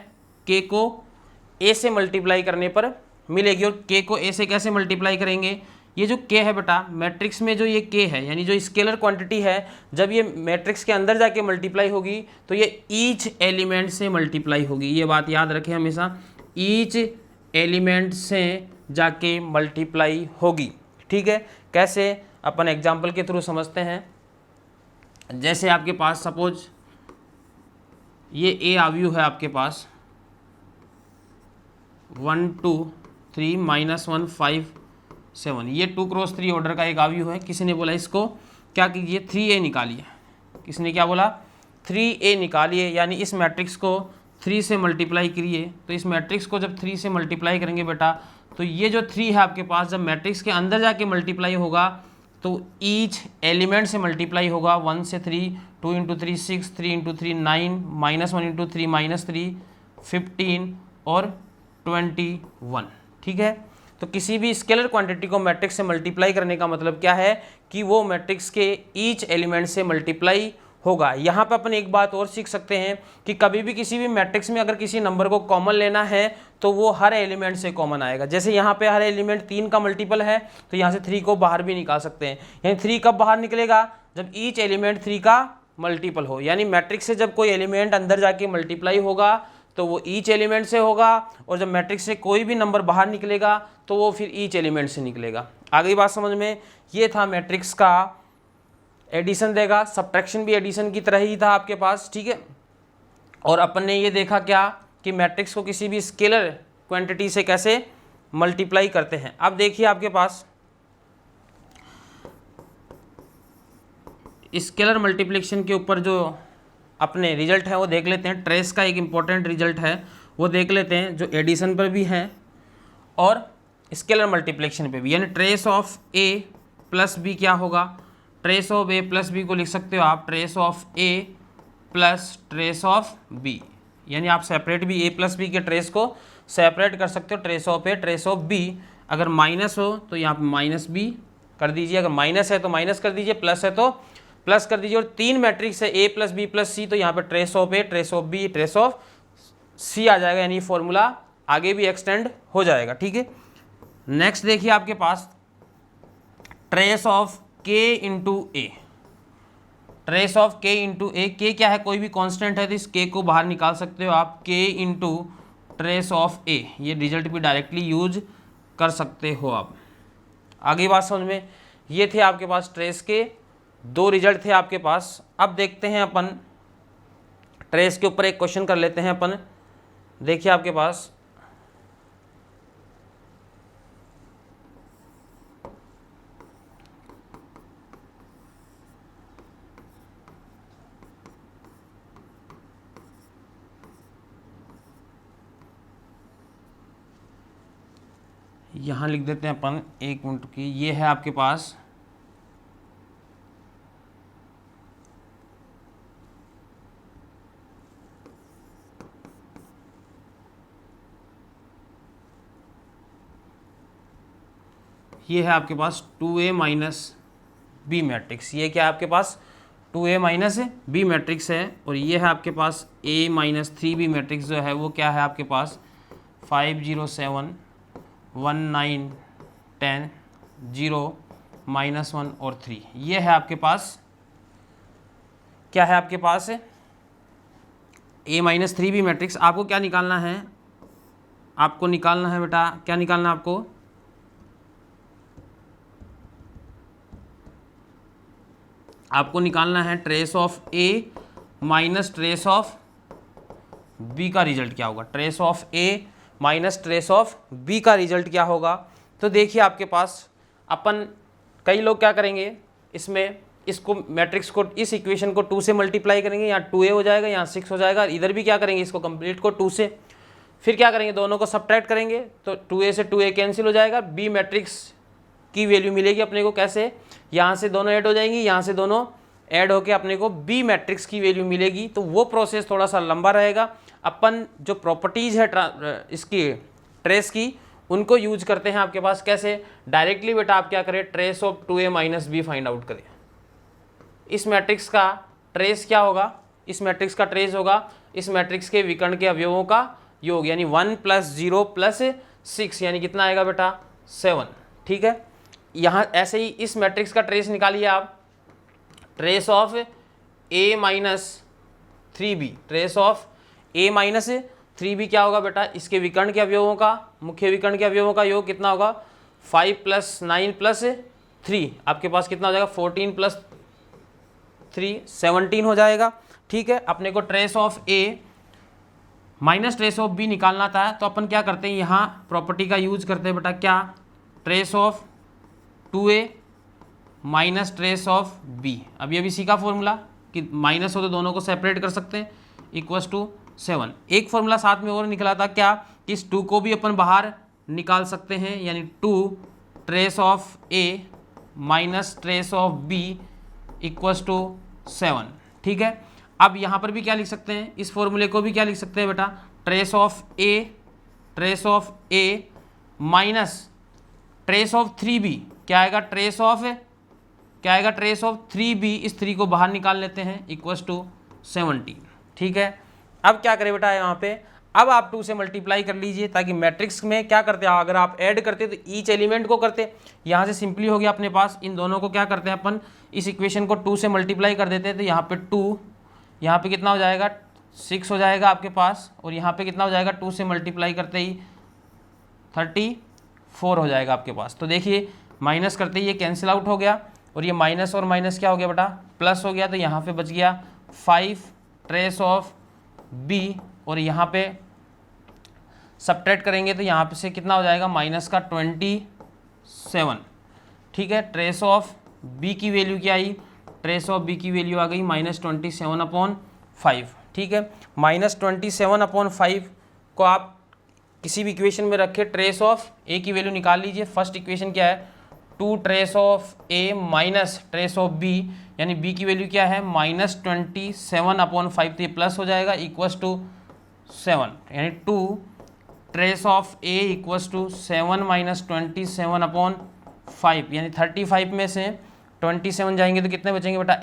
के को ए से मल्टीप्लाई करने पर मिलेगी। और के को ए से कैसे मल्टीप्लाई करेंगे, ये जो के है बेटा मैट्रिक्स में, जो ये के है यानी जो स्केलर क्वांटिटी है, जब ये मैट्रिक्स के अंदर जाके मल्टीप्लाई होगी तो ये ईच एलिमेंट से मल्टीप्लाई होगी। ये बात याद रखें हमेशा, ईच एलिमेंट से जाके मल्टीप्लाई होगी। ठीक है, कैसे, अपन एग्जाम्पल के थ्रू समझते हैं। जैसे आपके पास सपोज ये ए अवयव है आपके पास 1 2 3 -1 5 7, ये 2 क्रॉस 3 ऑर्डर का एक अवयव है। किसी ने बोला इसको क्या कीजिए, 3a निकालिए। किसने क्या बोला, 3a निकालिए। यानी इस मैट्रिक्स को 3 से मल्टीप्लाई करिए, तो इस मैट्रिक्स को जब 3 से मल्टीप्लाई करेंगे बेटा, तो ये जो 3 है आपके पास जब मैट्रिक्स के अंदर जाके मल्टीप्लाई होगा तो ईच एलिमेंट से मल्टीप्लाई होगा। 1 से 3, 2 इंटू 3 6, 3 इंटू 3 9, -1 इंटू 3 -3 15 और 21। ठीक है, तो किसी भी स्केलर क्वांटिटी को मैट्रिक्स से मल्टीप्लाई करने का मतलब क्या है कि वो मैट्रिक्स के ईच एलिमेंट से मल्टीप्लाई होगा। यहाँ पे अपन एक बात और सीख सकते हैं कि कभी भी किसी भी मैट्रिक्स में अगर किसी नंबर को कॉमन लेना है तो वो हर एलिमेंट से कॉमन आएगा। जैसे यहाँ पे हर एलिमेंट 3 का मल्टीपल है तो यहाँ से 3 को बाहर भी निकाल सकते हैं। यानी 3 कब बाहर निकलेगा, जब ईच एलिमेंट 3 का मल्टीपल हो। यानी मैट्रिक्स से जब कोई एलिमेंट अंदर जाके मल्टीप्लाई होगा तो वो ईच एलिमेंट से होगा, और जब मैट्रिक्स से कोई भी नंबर बाहर निकलेगा तो वो फिर ईच एलिमेंट से निकलेगा। आगे बात समझ में, ये था मैट्रिक्स का एडिशन देगा, सब्ट्रैक्शन भी एडिशन की तरह ही था आपके पास। ठीक है, और अपन ने ये देखा क्या कि मैट्रिक्स को किसी भी स्केलर क्वांटिटी से कैसे मल्टीप्लाई करते हैं। अब देखिए आपके पास स्केलर मल्टीप्लिकेशन के ऊपर जो अपने रिजल्ट है वो देख लेते हैं। ट्रेस का एक इम्पॉर्टेंट रिजल्ट है वो देख लेते हैं, जो एडिशन पर भी है और स्केलर मल्टीप्लिकेशन पे भी। यानी trace of A plus B क्या होगा, trace of A plus B को लिख सकते हो आप trace of A plus trace of B. यानी आप सेपरेट भी ए प्लस बी के ट्रेस को सेपरेट कर सकते हो, trace of A trace of B. अगर माइनस हो तो यहाँ पे माइनस बी कर दीजिए, अगर माइनस है तो माइनस कर दीजिए, प्लस है तो प्लस कर दीजिए। और 3 मैट्रिक्स है A plus B plus C, तो यहाँ पे trace of A trace of B trace of C आ जाएगा। यानी फॉर्मूला आगे भी एक्सटेंड हो जाएगा। ठीक है, नेक्स्ट देखिए आपके पास ट्रेस ऑफ के इंटू ए, ट्रेस ऑफ के इंटू ए। के क्या है, कोई भी कांस्टेंट है तो इस के को बाहर निकाल सकते हो आप, के इंटू ट्रेस ऑफ ए। ये रिजल्ट भी डायरेक्टली यूज कर सकते हो आप। आगे बात समझ में, ये थे आपके पास ट्रेस के 2 रिजल्ट थे आपके पास। अब देखते हैं अपन ट्रेस के ऊपर एक क्वेश्चन कर लेते हैं अपन। देखिए आपके पास यहाँ लिख देते हैं अपन, 1 मिनट की। ये है आपके पास ये है आपके पास 2a माइनस बी मैट्रिक्स। ये क्या है आपके पास 2a माइनस बी मैट्रिक्स है। और ये है आपके पास a माइनस 3b मैट्रिक्स जो है वो क्या है आपके पास 5 0 7 1 9 10 0 -1 और 3। ये है आपके पास क्या है आपके पास a माइनस 3b मैट्रिक्स। आपको क्या निकालना है, आपको निकालना है बेटा, क्या निकालना है आपको, आपको निकालना है trace of A minus trace of B का रिजल्ट क्या होगा। Trace of A minus trace of B का रिजल्ट क्या होगा। तो देखिए आपके पास अपन कई लोग क्या करेंगे, इसमें इसको मैट्रिक्स को इस इक्वेशन को 2 से मल्टीप्लाई करेंगे, यहाँ 2a हो जाएगा, यहाँ 6 हो जाएगा। इधर भी क्या करेंगे, इसको कंप्लीट को 2 से, फिर क्या करेंगे दोनों को सब्ट्रैक्ट करेंगे तो 2a से 2a कैंसिल हो जाएगा। बी मैट्रिक्स की वैल्यू मिलेगी अपने को कैसे, यहाँ से दोनों ऐड हो जाएंगी, यहाँ से दोनों ऐड होके अपने को बी मैट्रिक्स की वैल्यू मिलेगी। तो वो प्रोसेस थोड़ा सा लंबा रहेगा। अपन जो प्रॉपर्टीज़ है इसकी ट्रेस की उनको यूज करते हैं आपके पास कैसे, डायरेक्टली बेटा आप क्या करें, trace of 2a minus B find out करें। इस मैट्रिक्स का ट्रेस क्या होगा, इस मैट्रिक्स का ट्रेस होगा इस मैट्रिक्स के विकर्ण के अवयवों का योग, यानी 1 + 0 + 6 यानी कितना आएगा बेटा 7। ठीक है, यहाँ ऐसे ही इस मैट्रिक्स का ट्रेस निकालिए आप, trace of a minus 3b, trace of a minus 3b क्या होगा बेटा, इसके विकर्ण के अवयवों का, मुख्य विकर्ण के अवयवों का योग कितना होगा 5 + 9 + 3, आपके पास कितना हो जाएगा 14 + 3 17 हो जाएगा। ठीक है, अपने को trace of a minus trace of b निकालना था, तो अपन क्या करते हैं यहाँ प्रॉपर्टी का यूज करते हैं बेटा, क्या trace of 2a minus trace of b। अभी सीखा फॉर्मूला कि माइनस हो तो दोनों को सेपरेट कर सकते हैं, इक्वल्स टू 7। एक फॉर्मूला साथ में और निकला था क्या कि इस 2 को भी अपन बाहर निकाल सकते हैं, यानी 2 trace of A minus trace of B equals to 7। ठीक है, अब यहाँ पर भी क्या लिख सकते हैं, इस फॉर्मूले को भी क्या लिख सकते हैं बेटा, trace of A minus trace of 3B। क्या आएगा, ट्रेस ऑफ 3B, इस 3 को बाहर निकाल लेते हैं, इक्वल्स टू 70। ठीक है, अब क्या करें बेटा यहाँ पे, अब आप 2 से मल्टीप्लाई कर लीजिए, ताकि मैट्रिक्स में क्या करते हैं, अगर आप ऐड करते तो ईच एलिमेंट को करते, यहाँ से सिंपली हो गया अपने पास, इन दोनों को क्या करते हैं अपन, इस इक्वेशन को 2 से मल्टीप्लाई कर देते हैं, तो यहाँ पे 2, यहाँ पे कितना हो जाएगा 6 हो जाएगा आपके पास, और यहाँ पे कितना हो जाएगा 2 से मल्टीप्लाई करते ही 34 हो जाएगा आपके पास। तो देखिए माइनस करते ही ये कैंसिल आउट हो गया, और ये माइनस और माइनस क्या हो गया बेटा, प्लस हो गया, तो यहाँ पे बच गया 5 ट्रेस ऑफ B, और यहाँ पे सब्ट्रैक्ट करेंगे तो यहाँ पे से कितना हो जाएगा, माइनस का 27। ठीक है, ट्रेस ऑफ B की वैल्यू क्या आई, ट्रेस ऑफ B की वैल्यू आ गई -27/5। ठीक है, -27/5 को आप किसी भी इक्वेशन में रखे, ट्रेस ऑफ A की वैल्यू निकाल लीजिए। फर्स्ट इक्वेशन क्या है, 2 trace of A minus trace of B, यानी B की वैल्यू क्या है -27/5, तो ये प्लस हो जाएगा, इक्वल्स टू 7, यानी 2 trace of A equals to 7 - 27/5, यानी 35 में से 27 जाएंगे तो कितने बचेंगे बेटा,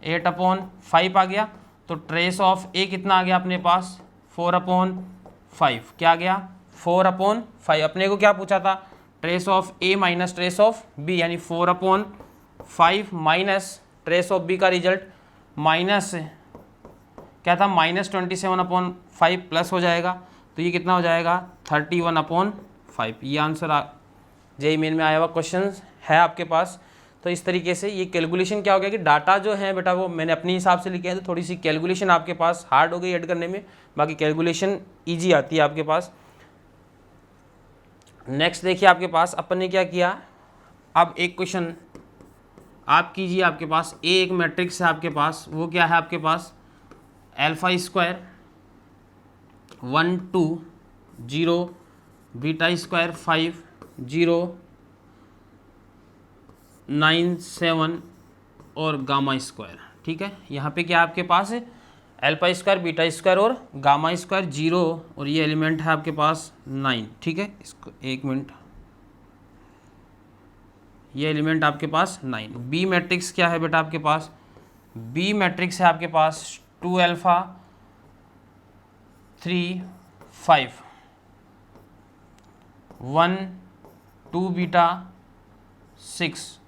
8/5 आ गया। तो ट्रेस ऑफ A कितना आ गया अपने पास, 4/5। क्या आ गया, 4/5। अपने को क्या पूछा था, trace of A minus trace of B, यानी 4/5 माइनस ट्रेस ऑफ B का रिजल्ट माइनस क्या था, -27/5 प्लस हो जाएगा, तो ये कितना हो जाएगा 31/5। ये आंसर जेईई मेन में आया हुआ क्वेश्चन है आपके पास। तो इस तरीके से ये कैलकुलेशन क्या हो गया कि डाटा जो है बेटा वो मैंने अपने हिसाब से लिखे हैं, तो थोड़ी सी कैलकुलेशन आपके पास हार्ड हो गई ऐड करने में, बाकी कैलकुलेशन ईजी आती है आपके पास। नेक्स्ट देखिए आपके पास अपन ने क्या किया, अब एक क्वेश्चन आप कीजिए, आपके पास A एक मैट्रिक्स है आपके पास, वो क्या है आपके पास, अल्फा स्क्वायर 1 2 0 बीटा स्क्वायर 5 0 9 7 और गामा स्क्वायर। ठीक है, यहाँ पे क्या आपके पास है, अल्फा स्क्वायर बीटा स्क्वायर और गामा स्क्वायर 0, और ये एलिमेंट है आपके पास 9। ठीक है, इसको एक मिनट, ये एलिमेंट आपके पास 9। बी मैट्रिक्स क्या है बेटा आपके पास, बी मैट्रिक्स है आपके पास 2 अल्फा 3 5 1 2 बीटा 6,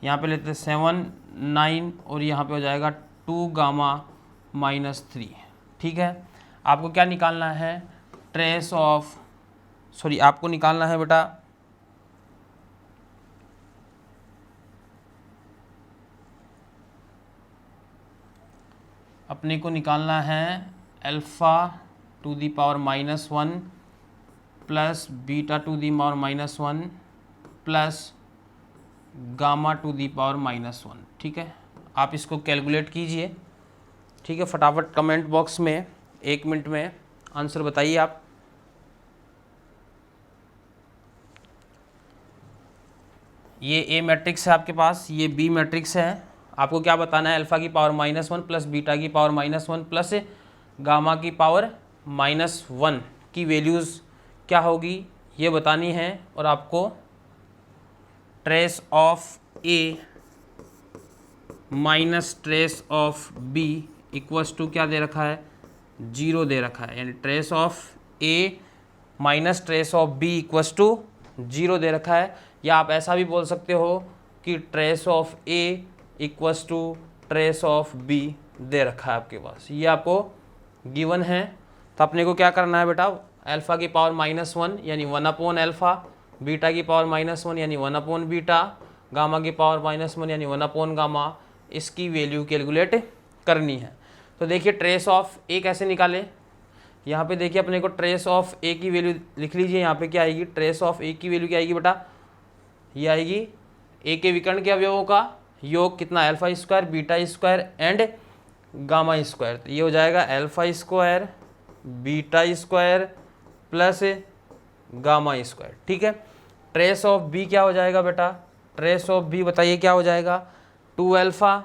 यहाँ पे लेते हैं 7 9, और यहाँ पे हो जाएगा 2 गामा -3। ठीक है, आपको क्या निकालना है, ट्रेस ऑफ आपको निकालना है बेटा अपने को निकालना है alpha to the power -1 plus beta to the power -1 plus gamma to the power -1। ठीक है, आप इसको कैलकुलेट कीजिए। ठीक है, फटाफट कमेंट बॉक्स में 1 मिनट में आंसर बताइए आप। ये A मैट्रिक्स है आपके पास, ये B मैट्रिक्स है। आपको क्या बताना है, अल्फ़ा की पावर -1 प्लस बीटा की पावर -1 प्लस गामा की पावर -1 की वैल्यूज़ क्या होगी ये बतानी है, और आपको trace of A minus trace of B equals to क्या दे रखा है, 0 दे रखा है, यानी trace of A minus trace of B equals to 0 दे रखा है। या आप ऐसा भी बोल सकते हो कि trace of A equals to trace of B दे रखा है आपके पास, ये आपको गिवन है। तो अपने को क्या करना है बेटा, अल्फ़ा की पावर -1 यानी 1/अल्फ़ा, बीटा की पावर -1 यानी 1/बीटा, गामा की पावर -1 यानी 1/गामा, इसकी वैल्यू कैलकुलेट करनी है। तो देखिए ट्रेस ऑफ A कैसे निकालें, यहाँ पे देखिए अपने को ट्रेस ऑफ A की वैल्यू लिख लीजिए। यहाँ पे क्या आएगी, ट्रेस ऑफ A की वैल्यू क्या आएगी बेटा, ये आएगी A के विकर्ण के अवयवों का योग कितना, alpha square beta square and gamma square, तो ये हो जाएगा alpha square beta square plus gamma square. ठीक है, ट्रेस ऑफ बी क्या हो जाएगा बेटा, ट्रेस ऑफ बी बताइए क्या हो जाएगा, 2 alpha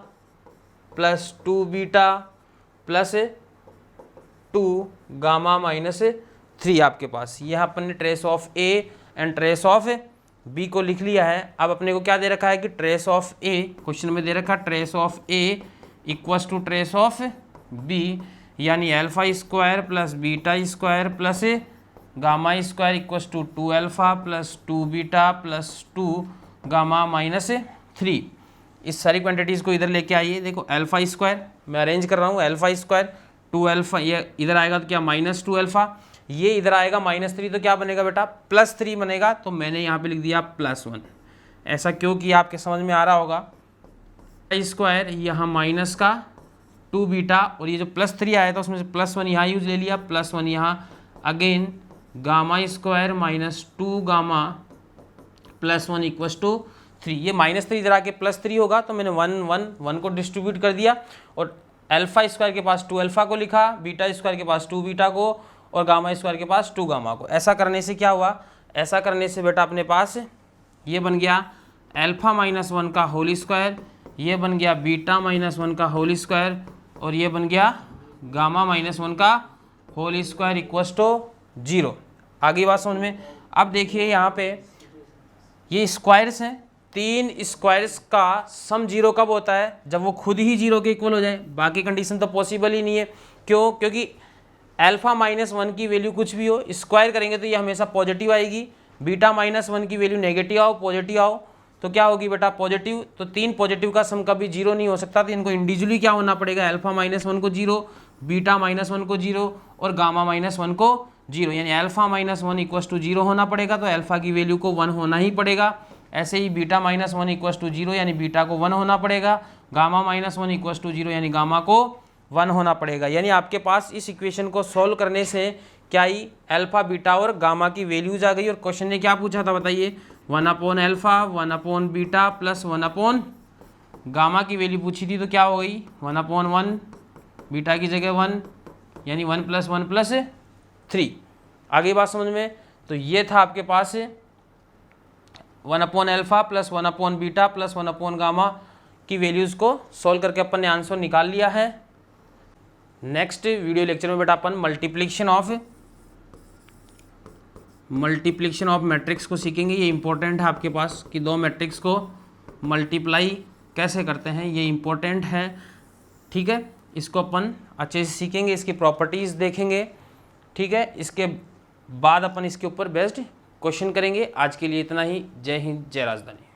plus 2 beta plus 2 gamma minus 3 आपके पास। यह अपन ने trace of A and trace of B को लिख लिया है। अब अपने को क्या दे रखा है कि ट्रेस ऑफ ए, क्वेश्चन में दे रखा trace of A equals to trace of B, यानी alpha square plus beta square plus gamma square equals to 2 alpha plus 2 beta plus 2 gamma minus 3। इस सारी क्वांटिटीज़ को इधर लेके आइए। देखो अल्फा स्क्वायर मैं अरेंज कर रहा हूँ, अल्फा स्क्वायर 2 अल्फा, ये इधर आएगा तो क्या -2 अल्फा, ये इधर आएगा -3, तो क्या बनेगा बेटा +3 बनेगा। तो मैंने यहाँ पे लिख दिया +1। ऐसा क्यों किया आपके समझ में आ रहा होगा। स्क्वायर यहाँ माइनस का 2 बीटा और ये जो +3 आया था उसमें से +1 यहाँ यूज ले लिया, +1 यहाँ again gamma square -2 gamma +1 equals to 3। ये -3 इधर आके +3 होगा, तो मैंने 1 को डिस्ट्रीब्यूट कर दिया और अल्फा स्क्वायर के पास 2 अल्फा को लिखा, बीटा स्क्वायर के पास 2 बीटा को और गामा स्क्वायर के पास 2 गामा को। ऐसा करने से क्या हुआ, ऐसा करने से बेटा अपने पास ये बन गया अल्फा -1 का होल स्क्वायर, ये बन गया बीटा -1 का होल स्क्वायर और ये बन गया गामा -1 का होल स्क्वायर इक्वल्स टू 0। आगे बात समझ में। अब देखिए यहाँ पे ये स्क्वायर्स हैं, 3 स्क्वायर्स का सम 0 कब होता है, जब वो खुद ही 0 के इक्वल हो जाए। बाकी कंडीशन तो पॉसिबल ही नहीं है। क्यों, क्योंकि अल्फा -1 की वैल्यू कुछ भी हो, स्क्वायर करेंगे तो ये हमेशा पॉजिटिव आएगी। बीटा -1 की वैल्यू नेगेटिव आओ पॉजिटिव आओ तो क्या होगी बेटा पॉजिटिव। तो 3 पॉजिटिव का सम कभी 0 नहीं हो सकता, तो इनको इंडिविजुअली क्या होना पड़ेगा, अल्फा -1 को 0, बीटा -1 को 0 और गामा -1 को 0, यानी अल्फा -1 इक्वल्स टू 0 होना पड़ेगा, तो अल्फा की वैल्यू को 1 होना ही पड़ेगा। ऐसे ही बीटा -1 इक्वल्स टू 0 यानी बीटा को 1 होना पड़ेगा, गामा -1 इक्वल्स टू 0 यानी गामा को 1 होना पड़ेगा। यानी आपके पास इस इक्वेशन को सॉल्व करने से क्या ही अल्फा बीटा और गामा की वैल्यूज आ गई। और क्वेश्चन ने क्या पूछा था बताइए, 1/अल्फा 1/बीटा प्लस 1/ गामा की वैल्यू पूछी थी, तो क्या हो गई 1/1, बीटा की जगह 1 यानी 1 + 1 + 3। आगे बात समझ में। तो ये था आपके पास 1/अल्फा प्लस 1/बीटा प्लस 1/ गामा की वैल्यूज़ को सॉल्व करके अपन ने आंसर निकाल लिया है। नेक्स्ट वीडियो लेक्चर में बेटा अपन मल्टीप्लिकेशन ऑफ मैट्रिक्स को सीखेंगे। ये इंपॉर्टेंट है आपके पास कि 2 मैट्रिक्स को मल्टीप्लाई कैसे करते हैं, ये इंपॉर्टेंट है। ठीक है, इसको अपन अच्छे से सीखेंगे, इसकी प्रॉपर्टीज़ देखेंगे। ठीक है, इसके बाद अपन इसके ऊपर बेस्ड क्वेश्चन करेंगे। आज के लिए इतना ही। जय हिंद, जय राजधानी।